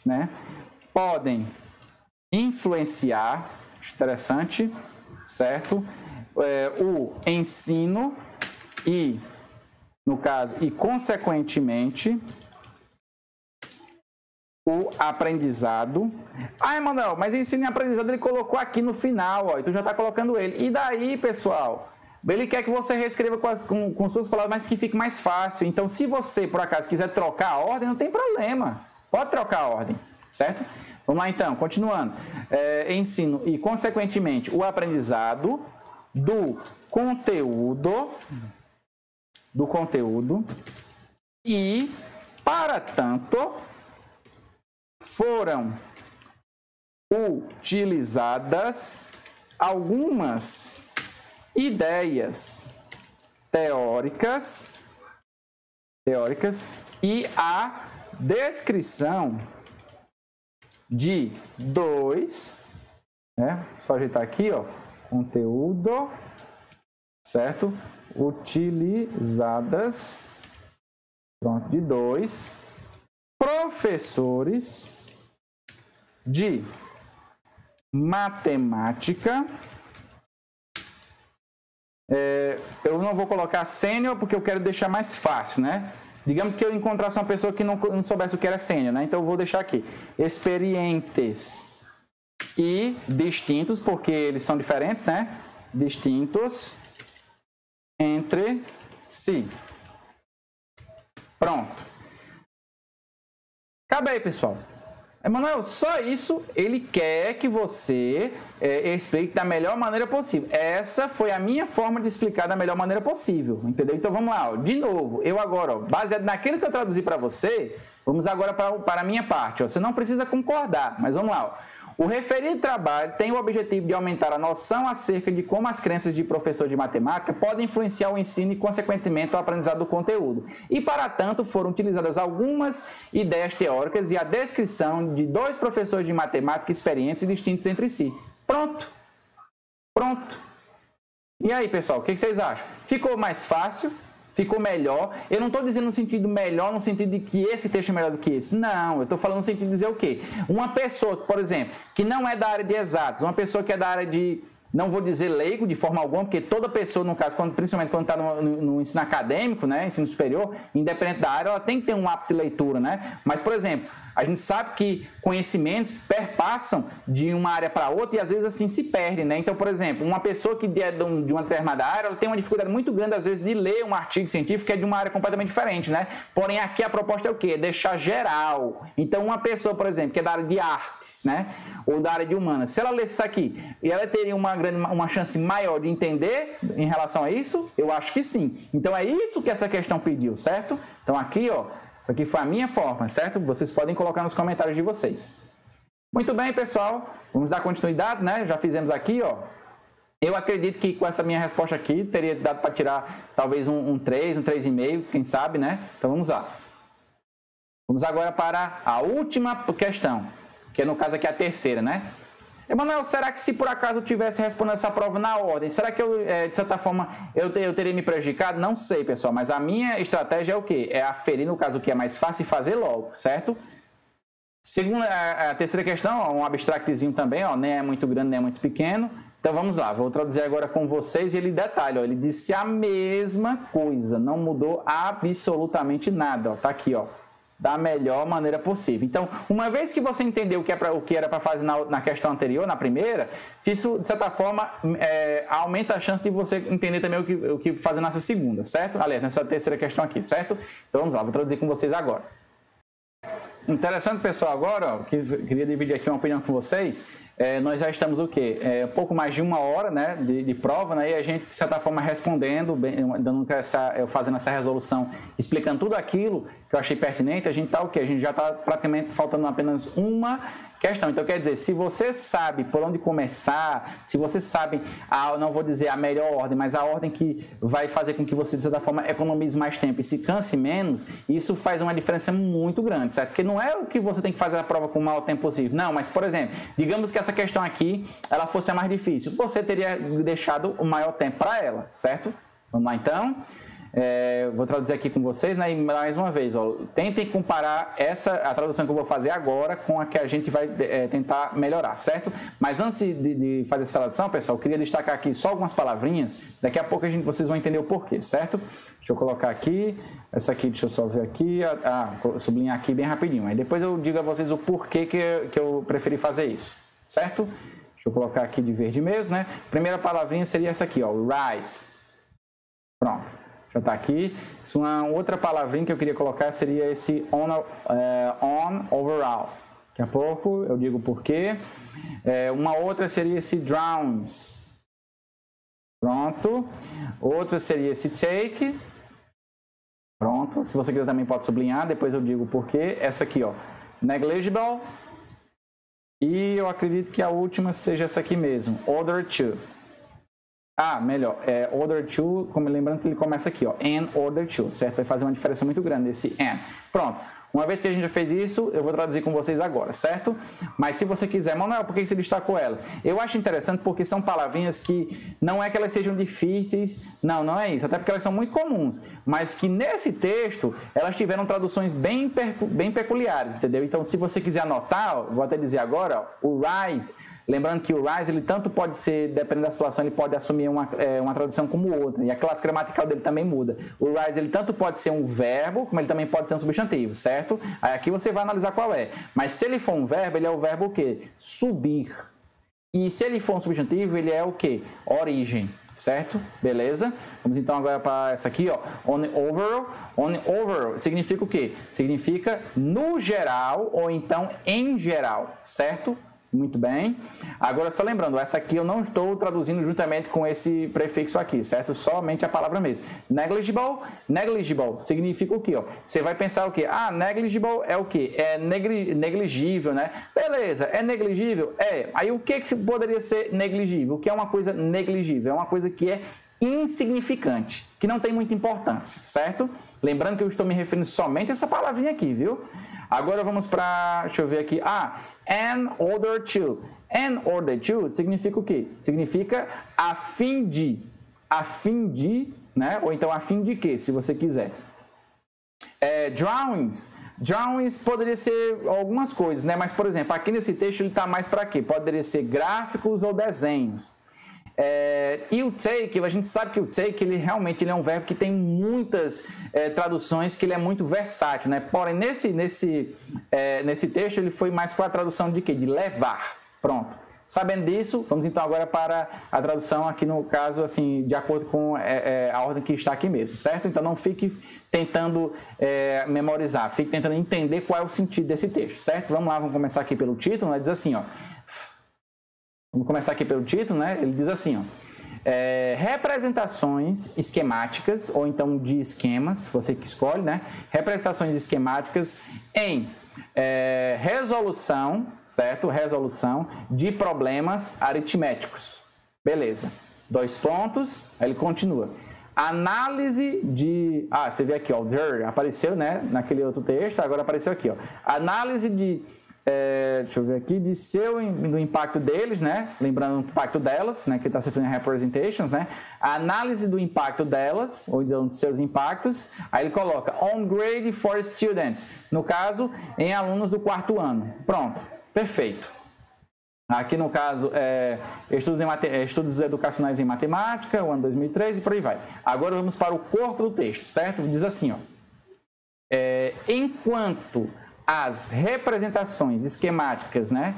né? Podem influenciar, interessante, certo? O ensino e, no caso, e consequentemente, o aprendizado. Emanuel, mas ensino e aprendizado ele colocou aqui no final, ó, e tu já está colocando ele. E daí, pessoal? Ele quer que você reescreva com suas palavras, mas que fique mais fácil. Então, se você, por acaso, quiser trocar a ordem, não tem problema. Pode trocar a ordem, certo? Vamos lá, então, continuando. Ensino e, consequentemente, o aprendizado do conteúdo e, para tanto, foram utilizadas algumas ideias teóricas e a descrição de dois, né? Só ajeitar aqui, ó, conteúdo, certo? Utilizadas, pronto, de dois professores de matemática. Eu não vou colocar sênior porque eu quero deixar mais fácil, né? Digamos que eu encontrasse uma pessoa que não soubesse o que era sênior, né? Então eu vou deixar aqui. Experientes e distintos, porque eles são diferentes, né? Distintos entre si. Pronto. Cabe aí, pessoal. Emanuel, só isso ele quer que você explique da melhor maneira possível. Essa foi a minha forma de explicar da melhor maneira possível, entendeu? Então vamos lá, ó. De novo, eu agora, ó, baseado naquilo que eu traduzi para você, vamos agora para a minha parte. Ó. Você não precisa concordar, mas vamos lá. Ó. O referido trabalho tem o objetivo de aumentar a noção acerca de como as crenças de professor de matemática podem influenciar o ensino e, consequentemente, o aprendizado do conteúdo. E, para tanto, foram utilizadas algumas ideias teóricas e a descrição de 2 professores de matemática experientes e distintos entre si. Pronto. Pronto. E aí, pessoal, o que vocês acham? Ficou mais fácil? Ficou melhor? Eu não estou dizendo no sentido melhor, no sentido de que esse texto é melhor do que esse. Não, eu estou falando no sentido de dizer o quê? Uma pessoa, por exemplo, que não é da área de exatos, uma pessoa que é da área de, não vou dizer leigo de forma alguma, porque toda pessoa, no caso, principalmente quando está no ensino acadêmico, né, ensino superior, independente da área, ela tem que ter um hábito de leitura, né? Mas, por exemplo, a gente sabe que conhecimentos perpassam de uma área para outra e às vezes assim se perdem, né? Então, por exemplo, uma pessoa que é de uma determinada área, ela tem uma dificuldade muito grande às vezes de ler um artigo científico que é de uma área completamente diferente, né? Porém, aqui a proposta é o quê? É deixar geral. Então, uma pessoa, por exemplo, que é da área de artes, né? Ou da área de humanas, se ela lesse isso aqui, e ela teria uma chance maior de entender em relação a isso? Eu acho que sim. Então, é isso que essa questão pediu, certo? Então, aqui, ó, isso aqui foi a minha forma, certo? Vocês podem colocar nos comentários de vocês. Muito bem, pessoal. Vamos dar continuidade, né? Já fizemos aqui, ó. Eu acredito que com essa minha resposta aqui, teria dado para tirar talvez um 3, um 3,5, quem sabe, né? Então, vamos lá. Vamos agora para a última questão, que é no caso aqui a terceira, né? Emanuel, será que se por acaso eu tivesse respondendo essa prova na ordem, será que eu, de certa forma, eu teria me prejudicado? Não sei, pessoal, mas a minha estratégia é o quê? É aferir, no caso, o que é mais fácil e fazer logo, certo? Segunda, a terceira questão, ó, um abstractzinho também, ó, nem é muito grande, nem é muito pequeno. Então vamos lá, vou traduzir agora com vocês e ele detalha, ó, ele disse a mesma coisa, não mudou absolutamente nada, ó, tá aqui, ó. Da melhor maneira possível. Então, uma vez que você entendeu o que era para fazer na questão anterior, na primeira, isso, de certa forma, aumenta a chance de você entender também o que fazer nessa segunda, certo? Aliás, nessa terceira questão aqui, certo? Então, vamos lá, vou traduzir com vocês agora. Interessante, pessoal, agora, ó, queria dividir aqui uma opinião com vocês. Nós já estamos o quê? Pouco mais de 1 hora, né, de prova, né, e a gente, de certa forma, respondendo, fazendo essa resolução, explicando tudo aquilo que eu achei pertinente, a gente está o quê? A gente já está praticamente faltando apenas uma questão. Então, quer dizer, se você sabe por onde começar, se você sabe, não vou dizer a melhor ordem, mas a ordem que vai fazer com que você, de certa forma, economize mais tempo e se canse menos, isso faz uma diferença muito grande, certo? Porque não é o que você tem que fazer a prova com o maior tempo possível. Não, mas, por exemplo, digamos que essa questão aqui, ela fosse a mais difícil. Você teria deixado o maior tempo para ela, certo? Vamos lá, então. Vou traduzir aqui com vocês, né? E mais uma vez, ó, tentem comparar a tradução que eu vou fazer agora com a que a gente vai tentar melhorar, certo? Mas antes de fazer essa tradução, pessoal, eu queria destacar aqui só algumas palavrinhas, daqui a pouco vocês vão entender o porquê, certo? Deixa eu colocar aqui, essa aqui, deixa eu só ver aqui, sublinhar aqui bem rapidinho, aí depois eu digo a vocês o porquê que eu preferi fazer isso, certo? Deixa eu colocar aqui de verde mesmo, né? Primeira palavrinha seria essa aqui, ó, rise. Pronto. Já está aqui. Uma outra palavrinha que eu queria colocar seria esse on overall. Daqui a pouco eu digo por quê. Uma outra seria esse drowns. Pronto. Outra seria esse take. Pronto. Se você quiser também pode sublinhar, depois eu digo por quê. Essa aqui, ó, negligible. E eu acredito que a última seja essa aqui mesmo, order to. Melhor, order to, como lembrando que ele começa aqui, ó, and order to, certo? Vai fazer uma diferença muito grande esse and. Pronto, uma vez que a gente já fez isso, eu vou traduzir com vocês agora, certo? Mas se você quiser, Manuel, por que você destacou elas? Eu acho interessante porque são palavrinhas que não é que elas sejam difíceis, não é isso, até porque elas são muito comuns, mas que nesse texto elas tiveram traduções bem peculiares, entendeu? Então, se você quiser anotar, ó, vou até dizer agora, ó, o rise. Lembrando que o rise, ele tanto pode ser, dependendo da situação, ele pode assumir uma tradução como outra. E a classe gramatical dele também muda. O rise, ele tanto pode ser um verbo, como ele também pode ser um substantivo, certo? Aí aqui você vai analisar qual é. Mas se ele for um verbo, ele é o verbo o quê? Subir. E se ele for um substantivo, ele é o quê? Origem. certo? Beleza? Vamos então agora para essa aqui, ó. On overall. On overall significa o quê? Significa no geral ou então em geral, certo? Muito bem. Agora, só lembrando, essa aqui eu não estou traduzindo juntamente com esse prefixo aqui, certo? Somente a palavra mesmo. Negligible. Negligible significa o quê? Ó? Você vai pensar o quê? Ah, negligible é o quê? É negligível, né? Beleza, é negligível? É. Aí o que poderia ser negligível? O que é uma coisa negligível? É uma coisa que é insignificante, que não tem muita importância, certo? Lembrando que eu estou me referindo somente a essa palavrinha aqui, viu? Agora vamos para, deixa eu ver aqui, an order to. An order to significa o quê? Significa a fim de, né? Ou então a fim de quê, se você quiser. Drawings. Drawings poderia ser algumas coisas, né? Mas, por exemplo, aqui nesse texto ele está mais para quê? Poderia ser gráficos ou desenhos. E o take, a gente sabe que o take ele realmente é um verbo que tem muitas traduções, que ele é muito versátil, né? Porém, nesse texto ele foi mais para a tradução de quê? De levar. Pronto. Sabendo disso, vamos então agora para a tradução aqui no caso, assim, de acordo com a ordem que está aqui mesmo, certo? Então não fique tentando memorizar, fique tentando entender qual é o sentido desse texto, certo? Vamos lá, vamos começar aqui pelo título, né? Diz assim, ó. Vamos começar aqui pelo título, né? Ele diz assim, ó. Representações esquemáticas, ou então de esquemas, você que escolhe, né? Representações esquemáticas em resolução, certo? Resolução de problemas aritméticos. Beleza. 2 pontos, aí ele continua. Análise de... você vê aqui, ó, o there apareceu, né? Naquele outro texto, agora apareceu aqui, ó. Análise de... deixa eu ver aqui, do impacto deles, né? Lembrando o impacto delas, né? Que está se referindo a representations, né? A análise do impacto delas, ou então de seus impactos. Aí ele coloca on grade for students, no caso, em alunos do 4º ano. Pronto, perfeito. Aqui no caso, estudos educacionais em matemática, o ano 2003 e por aí vai. Agora vamos para o corpo do texto, certo? Diz assim, ó. Enquanto as representações esquemáticas, né,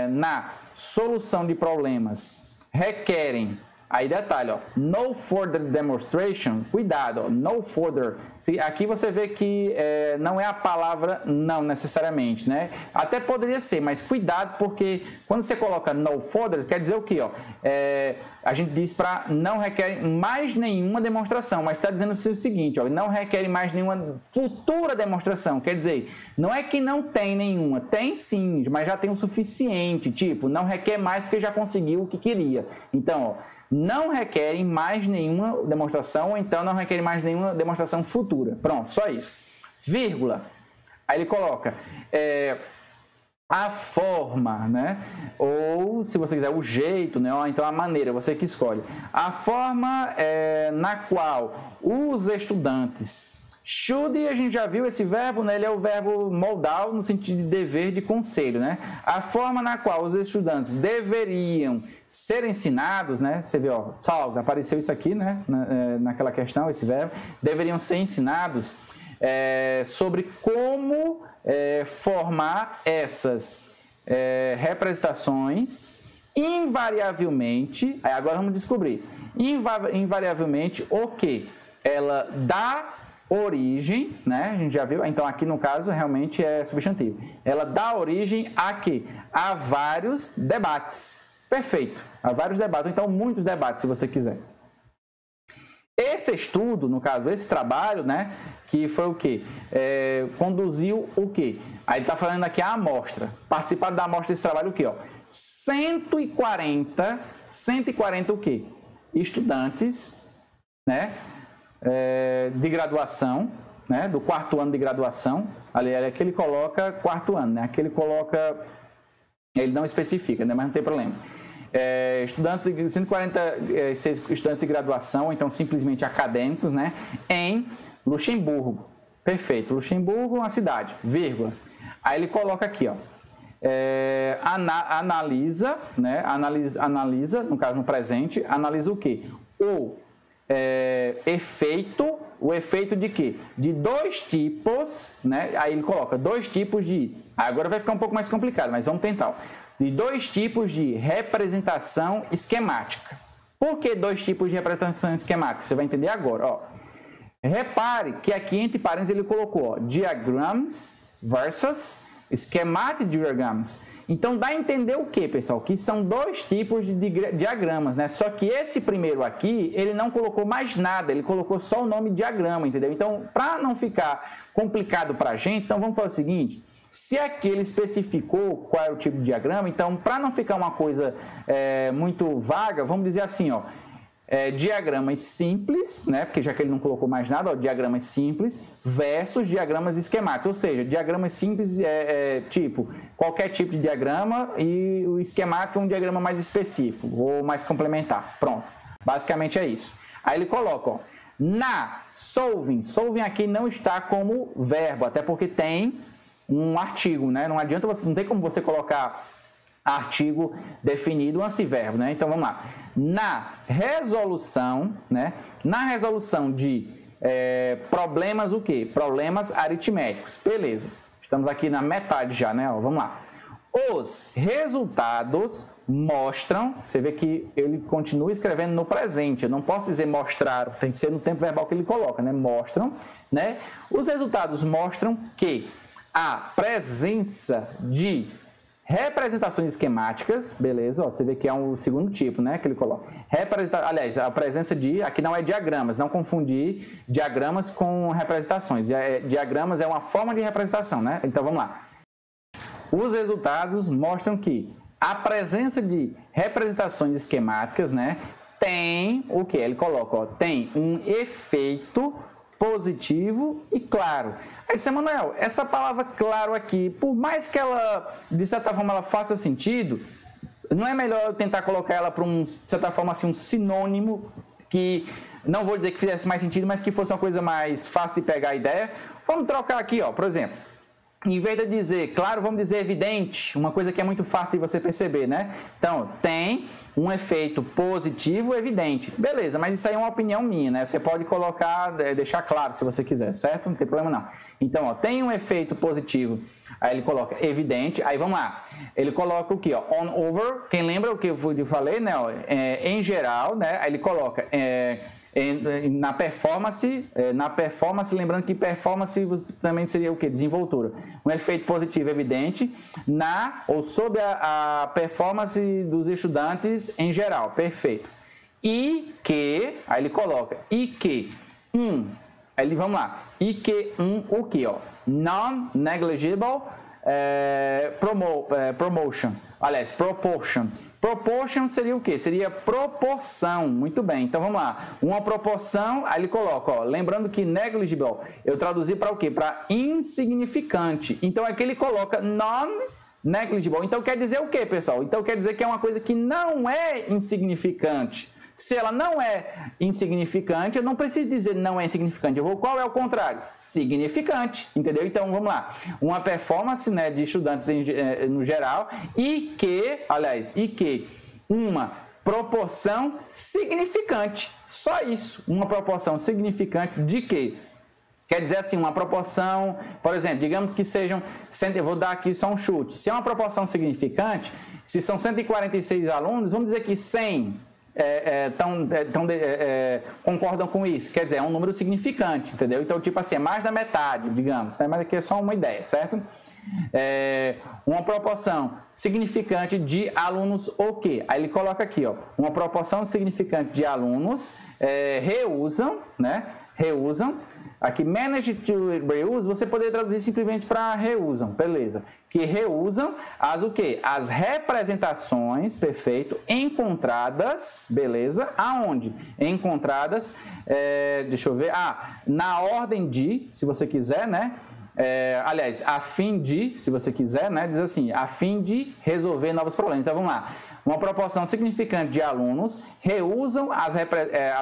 na solução de problemas requerem, aí detalhe, ó, no further demonstration, cuidado, ó, no further, aqui você vê que não é a palavra não necessariamente, né, até poderia ser, mas cuidado porque quando você coloca no further, quer dizer o que, ó, a gente diz para não requer mais nenhuma demonstração, mas está dizendo o seguinte, ó, não requer mais nenhuma futura demonstração, quer dizer, não é que não tem nenhuma, tem sim, mas já tem o suficiente, tipo, não requer mais porque já conseguiu o que queria. Então, ó, não requerem mais nenhuma demonstração, ou então não requerem mais nenhuma demonstração futura. Pronto, só isso. Vírgula. Aí ele coloca a forma, né? Ou, se você quiser, o jeito, né? Ou então a maneira, você que escolhe. A forma na qual os estudantes... Should, a gente já viu esse verbo, né? Ele é o verbo modal no sentido de dever, de conselho, né? A forma na qual os estudantes deveriam ser ensinados, né? Você vê, ó, taught, apareceu isso aqui, né? Naquela questão, esse verbo. Deveriam ser ensinados sobre como formar essas representações invariavelmente, aí agora vamos descobrir, invariavelmente o que? Ela dá origem, né? A gente já viu, então aqui no caso realmente é substantivo. Ela dá origem a quê? A vários debates. Perfeito. A vários debates, então muitos debates, se você quiser. Esse estudo, no caso, esse trabalho, né? Que foi o quê? Conduziu o quê? Aí ele está falando aqui a amostra. Participaram da amostra desse trabalho o quê? Ó? 140 o quê? Estudantes, né? De graduação, né, do 4º ano de graduação, ali aqui ele coloca 4º ano, né, aqui ele coloca, ele não especifica, né, mas não tem problema. 146 estudantes de graduação, então simplesmente acadêmicos, né, em Luxemburgo. Perfeito, Luxemburgo, uma cidade, vírgula. Aí ele coloca aqui, ó, analisa, né, analisa, no caso no presente, analisa o quê? O efeito de quê? De 2 tipos, né? Aí ele coloca 2 tipos de... Agora vai ficar um pouco mais complicado, mas vamos tentar. De 2 tipos de representação esquemática. Por que dois tipos de representação esquemática? Você vai entender agora, ó. Repare que aqui entre parênteses ele colocou, ó, diagrams versus schematic diagrams. Então dá a entender o que, pessoal? Que são dois tipos de diagramas, né? Só que esse primeiro aqui, ele não colocou mais nada, ele colocou só o nome diagrama, entendeu? Então, para não ficar complicado para a gente, então vamos fazer o seguinte: se aqui ele especificou qual é o tipo de diagrama, então para não ficar uma coisa muito vaga, vamos dizer assim, ó, diagramas simples, né? Porque já que ele não colocou mais nada, ó, diagramas simples versus diagramas esquemáticos, ou seja, diagramas simples tipo qualquer tipo de diagrama e o esquemático é um diagrama mais específico ou mais complementar. Pronto, basicamente é isso. Aí ele coloca, ó, na solving aqui não está como verbo, até porque tem um artigo, né? Não adianta não tem como você colocar artigo definido antes de verbo, né? Então vamos lá. Na resolução, né? Na resolução de problemas, o quê? Problemas aritméticos. Beleza. Estamos aqui na metade já, né? Ó, vamos lá. Os resultados mostram, você vê que ele continua escrevendo no presente, eu não posso dizer mostraram, tem que ser no tempo verbal que ele coloca, né? Mostram, né? Os resultados mostram que a presença de representações esquemáticas, beleza? Ó, você vê que é o segundo tipo, né? Que ele coloca. Aliás, a presença de... Aqui não é diagramas, não confundir diagramas com representações. Diagramas é uma forma de representação, né? Então, vamos lá. Os resultados mostram que a presença de representações esquemáticas, né? Tem o que? Ele coloca, ó, tem um efeito positivo e claro. Aí, Samuel, essa palavra claro aqui, por mais que ela, de certa forma, ela faça sentido, não é melhor eu tentar colocar ela para de certa forma, assim, um sinônimo que, não vou dizer que fizesse mais sentido, mas que fosse uma coisa mais fácil de pegar a ideia? Vamos trocar aqui, ó, por exemplo, em vez de eu dizer claro, vamos dizer evidente, uma coisa que é muito fácil de você perceber, né? Então, tem um efeito positivo evidente. Beleza, mas isso aí é uma opinião minha, né? Você pode colocar, deixar claro se você quiser, certo? Não tem problema não. Então, ó, tem um efeito positivo, aí ele coloca evidente, aí vamos lá. Ele coloca o que, ó? On over, quem lembra o que eu falei, né? Ó, em geral, né? Aí ele coloca... na performance, lembrando que performance também seria o que? Desenvoltura. Um efeito positivo evidente na ou sobre a performance dos estudantes em geral. Perfeito. E que, aí ele coloca, e que, aí vamos lá, e que, o que, ó? Non-negligible promotion. Aliás, proportion. Proportion seria o quê? Seria proporção. Muito bem. Então, vamos lá. Uma proporção, aí ele coloca, ó, lembrando que negligible, eu traduzi para o quê? Para insignificante. Então, aqui ele coloca non-negligible. Então, quer dizer o quê, pessoal? Então, quer dizer que é uma coisa que não é insignificante. Se ela não é insignificante, eu não preciso dizer não é insignificante. Eu vou, qual é o contrário? Significante, entendeu? Então, vamos lá. Uma performance, né, de estudantes no geral e que uma proporção significante. Só isso. Uma proporção significante de quê? Quer dizer assim, uma proporção, por exemplo, digamos que sejam, eu vou dar aqui só um chute. Se é uma proporção significante, se são 146 alunos, vamos dizer que 100 concordam com isso, quer dizer, é um número significante, entendeu? Então, tipo assim, é mais da metade, digamos, né? Mas aqui é só uma ideia, certo? Uma proporção significante de alunos o quê? Aí ele coloca aqui, ó, uma proporção significante de alunos reusam, né? Reusam. Aqui, manage to reuse, você poderia traduzir simplesmente para reusam, beleza. Que reusam as o quê? As representações, perfeito, encontradas, beleza, aonde? Encontradas, deixa eu ver, na ordem de, se você quiser, né? Aliás, a fim de, se você quiser, né? Diz assim, a fim de resolver novos problemas. Então, vamos lá. Uma proporção significante de alunos reusam as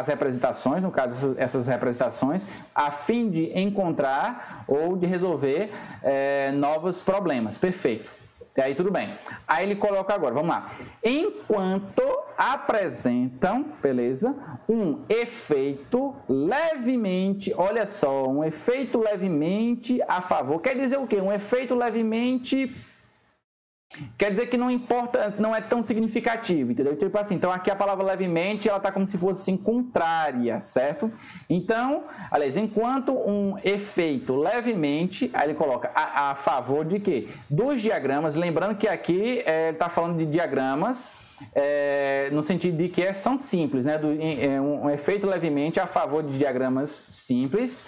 representações, no caso, essas representações, a fim de encontrar ou de resolver novos problemas. Perfeito. Até aí tudo bem. Aí ele coloca agora, vamos lá. Enquanto apresentam, beleza, um efeito levemente, olha só, um efeito levemente a favor. Quer dizer o quê? Um efeito levemente Quer dizer que não importa, não é tão significativo, entendeu? Tipo assim, então aqui a palavra levemente, ela tá como se fosse assim, contrária, certo? Então, aliás, enquanto um efeito levemente, aí ele coloca a favor de quê? Dos diagramas, lembrando que aqui ele tá falando de diagramas, no sentido de que são simples, né? Um efeito levemente a favor de diagramas simples.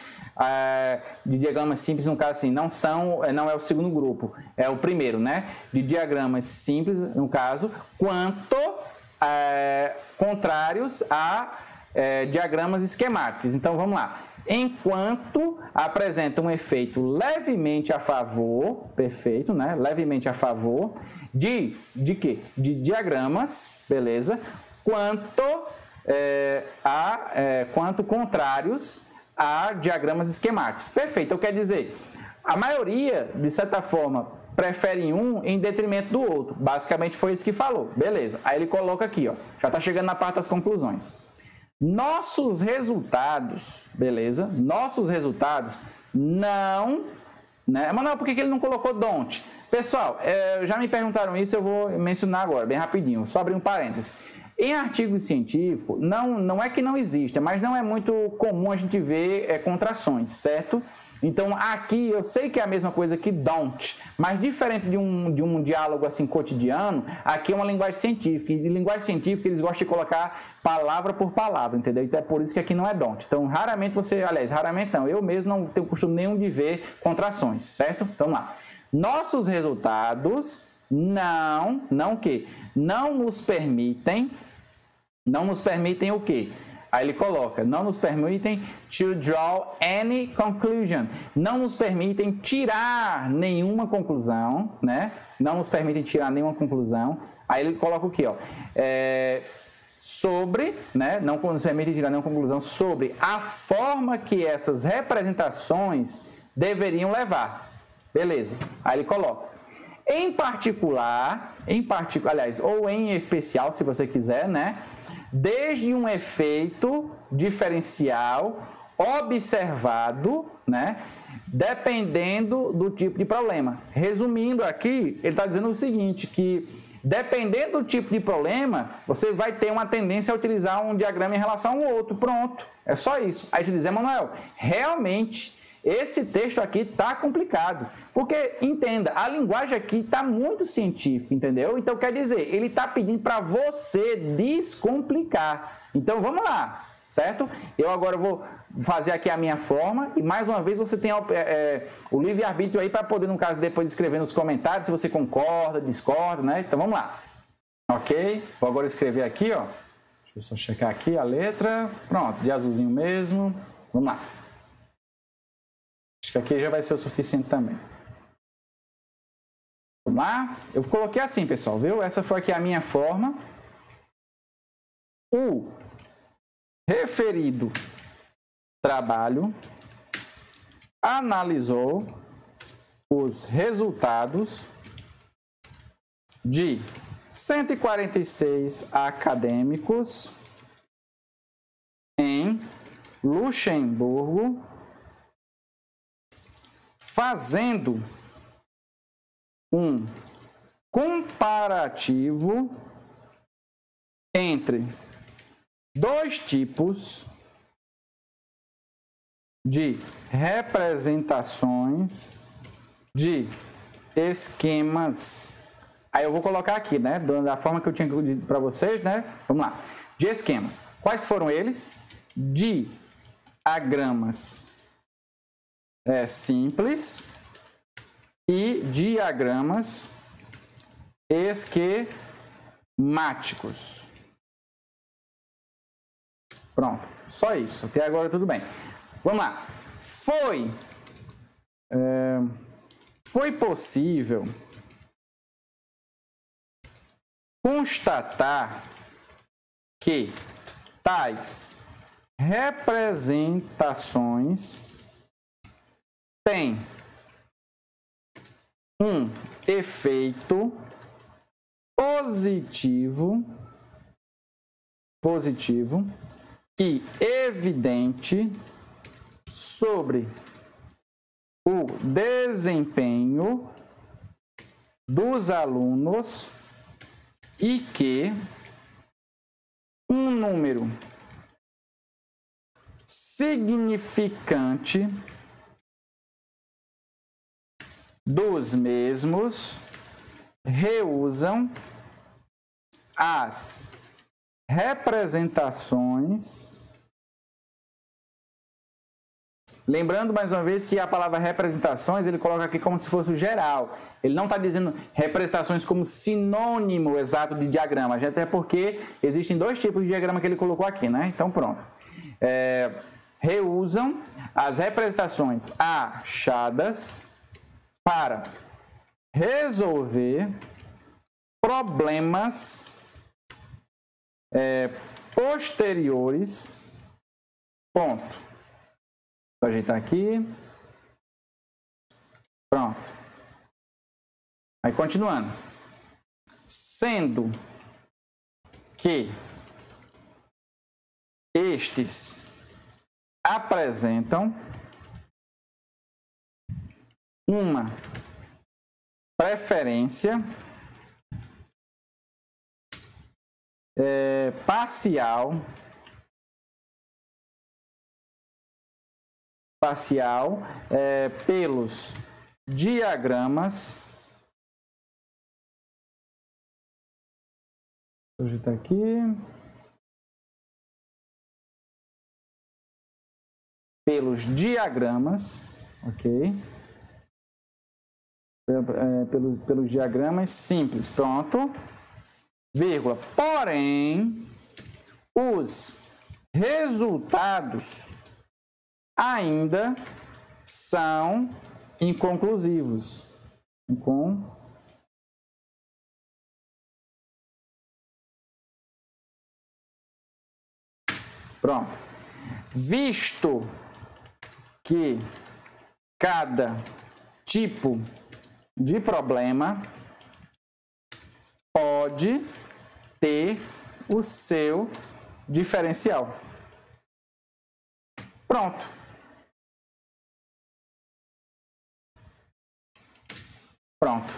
De diagramas simples, no caso assim, não é o segundo grupo, é o primeiro, né? De diagramas simples, no caso, quanto contrários a diagramas esquemáticos. Então, vamos lá. Enquanto apresenta um efeito levemente a favor, perfeito, né? Levemente a favor de quê? De diagramas, beleza? Quanto contrários a diagramas esquemáticos. Perfeito. Então, quer dizer, a maioria, de certa forma, prefere um em detrimento do outro. Basicamente, foi isso que falou. Beleza. Aí ele coloca aqui, ó, já está chegando na parte das conclusões. Nossos resultados, beleza? Nossos resultados não... né? Manuel, por que ele não colocou don't? Pessoal, já me perguntaram isso, eu vou mencionar agora, bem rapidinho. Só abrir um parênteses. Em artigo científico, não é que não exista, mas não é muito comum a gente ver contrações, certo? Então, aqui eu sei que é a mesma coisa que don't, mas diferente de um diálogo assim cotidiano, aqui é uma linguagem científica. E de linguagem científica eles gostam de colocar palavra por palavra, entendeu? Então é por isso que aqui não é don't. Então, raramente raramente não, eu mesmo não tenho costume nenhum de ver contrações, certo? Então, vamos lá. Nossos resultados não nos permitem o quê? Aí ele coloca, não nos permitem to draw any conclusion. Não nos permitem tirar nenhuma conclusão, né? Não nos permitem tirar nenhuma conclusão. Aí ele coloca o quê, ó? Sobre, né? Não nos permitem tirar nenhuma conclusão sobre a forma que essas representações deveriam levar. Beleza. Aí ele coloca. Em particular, aliás, ou em especial, se você quiser, né? Desde um efeito diferencial observado, né? Dependendo do tipo de problema. Resumindo aqui, ele está dizendo o seguinte, que dependendo do tipo de problema, você vai ter uma tendência a utilizar um diagrama em relação ao outro. Pronto, é só isso. Aí você diz, Manuel, realmente... esse texto aqui está complicado, porque, entenda, a linguagem aqui está muito científica, entendeu? Então, quer dizer, ele está pedindo para você descomplicar. Então, vamos lá, certo? Eu agora vou fazer aqui a minha forma e, mais uma vez, você tem o livre-arbítrio aí para poder, no caso, depois escrever nos comentários se você concorda, discorda, né? Então, vamos lá. Ok? Vou agora escrever aqui, ó. Deixa eu só checar aqui a letra. Pronto, de azulzinho mesmo. Vamos lá. Acho que aqui já vai ser o suficiente também. Vamos lá? Eu coloquei assim, pessoal, viu? Essa foi aqui a minha forma. O referido trabalho analisou os resultados de 146 acadêmicos em Luxemburgo, fazendo um comparativo entre dois tipos de representações de esquemas. Aí eu vou colocar aqui, né, da forma que eu tinha dito para vocês, né? Vamos lá. De esquemas. Quais foram eles? Diagramas simples e diagramas esquemáticos. Pronto, só isso. Até agora tudo bem. Vamos lá. Foi possível constatar que tais representações têm um efeito positivo e evidente sobre o desempenho dos alunos e que um número significante dos mesmos reusam as representações. Lembrando mais uma vez que a palavra representações ele coloca aqui como se fosse o geral. Ele não está dizendo representações como sinônimo exato de diagrama, até porque existem dois tipos de diagrama que ele colocou aqui, né? Então pronto. Reusam as representações achadas para resolver problemas posteriores. Ponto. Vou ajeitar aqui. Pronto. Aí continuando. Sendo que estes apresentam uma preferência parcial pelos diagramas. Vou digitar aqui. Pelos diagramas, ok? Pelos diagramas simples, pronto. Vírgula. Porém, os resultados ainda são inconclusivos. Pronto. Visto que cada tipo de problema pode ter o seu diferencial. Pronto. Pronto.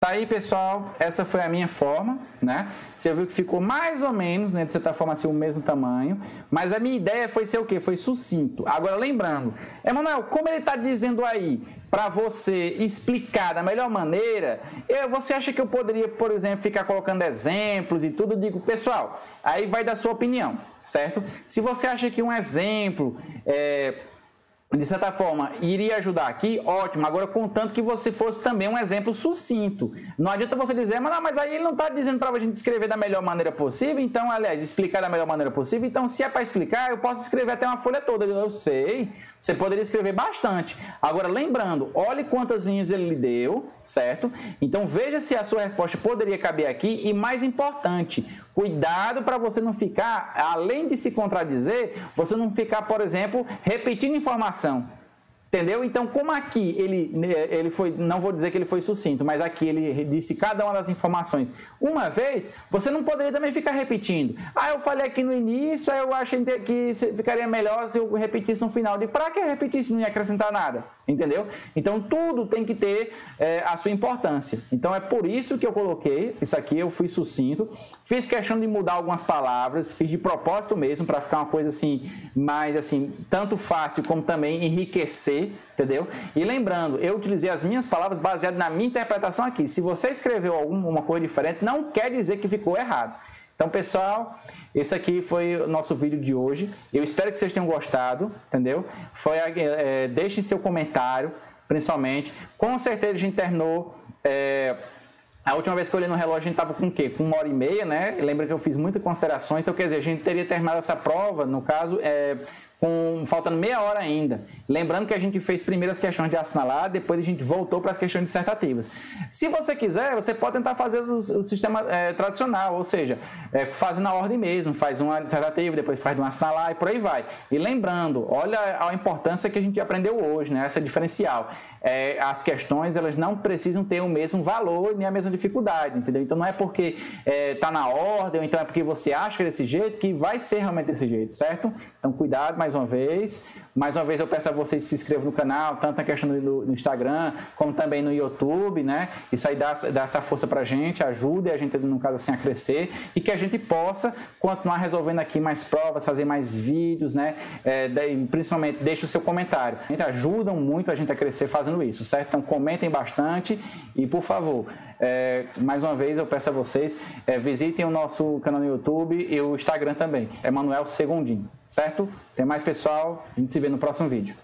Tá aí, pessoal, essa foi a minha forma, né? Você viu que ficou mais ou menos, né, de certa forma, assim, o mesmo tamanho, mas a minha ideia foi ser o quê? Foi sucinto. Agora, lembrando, Emanuel, como ele está dizendo aí para você explicar da melhor maneira, você acha que eu poderia, por exemplo, ficar colocando exemplos e tudo? Eu digo, pessoal, aí vai da sua opinião, certo? Se você acha que um exemplo de certa forma, iria ajudar aqui, ótimo. Agora, contanto que você fosse também um exemplo sucinto. Não adianta você dizer, mas aí ele não está dizendo para a gente escrever da melhor maneira possível, então, aliás, explicar da melhor maneira possível. Então, se é para explicar, eu posso escrever até uma folha toda. Eu sei, você poderia escrever bastante. Agora, lembrando, olhe quantas linhas ele lhe deu, certo? Então, veja se a sua resposta poderia caber aqui. E, mais importante, cuidado para você não ficar, além de se contradizer, você não ficar, por exemplo, repetindo informação. Entendeu? Então, como aqui ele foi, não vou dizer que ele foi sucinto, mas aqui ele disse cada uma das informações uma vez, você não poderia também ficar repetindo. Eu falei aqui no início, aí eu achei que ficaria melhor se eu repetisse no final. Para que repetir se não ia acrescentar nada? Entendeu? Então, tudo tem que ter a sua importância. Então, é por isso que eu coloquei isso aqui, eu fui sucinto, fiz questão de mudar algumas palavras, fiz de propósito mesmo, para ficar uma coisa assim, mais assim, tanto fácil como também enriquecer, entendeu? E lembrando, eu utilizei as minhas palavras baseadas na minha interpretação aqui. Se você escreveu alguma coisa diferente, não quer dizer que ficou errado. Então, pessoal, esse aqui foi o nosso vídeo de hoje. Eu espero que vocês tenham gostado, entendeu? Deixem seu comentário, principalmente. Com certeza a gente terminou... A última vez que eu olhei no relógio, a gente estava com o quê? Com 1h30, né? Lembra que eu fiz muitas considerações. Então, quer dizer, a gente teria terminado essa prova, no caso, faltando meia hora ainda. Lembrando que a gente fez primeiro as questões de assinalar, depois a gente voltou para as questões dissertativas. Se você quiser, você pode tentar fazer o sistema tradicional, ou seja, faz na ordem mesmo, faz uma dissertativa, depois faz uma assinalar e por aí vai. E lembrando, olha a importância que a gente aprendeu hoje, né? Essa diferencial. As questões, elas não precisam ter o mesmo valor nem a mesma dificuldade, entendeu? Então, não é porque está na ordem, ou então é porque você acha que é desse jeito, que vai ser realmente desse jeito, certo? Então, cuidado mais uma vez. Mais uma vez eu peço a vocês que se inscrevam no canal, tanto na questão do Instagram, como também no YouTube, né? Isso aí dá essa força pra gente, ajuda a gente, no caso assim, a crescer e que a gente possa continuar resolvendo aqui mais provas, fazer mais vídeos, né? Principalmente, deixe o seu comentário. Ajudam muito a gente a crescer fazendo isso, certo? Então comentem bastante e, por favor, mais uma vez eu peço a vocês, visitem o nosso canal no YouTube e o Instagram também, Emanuel Segundin, certo? Até mais, pessoal, a gente se vê no próximo vídeo.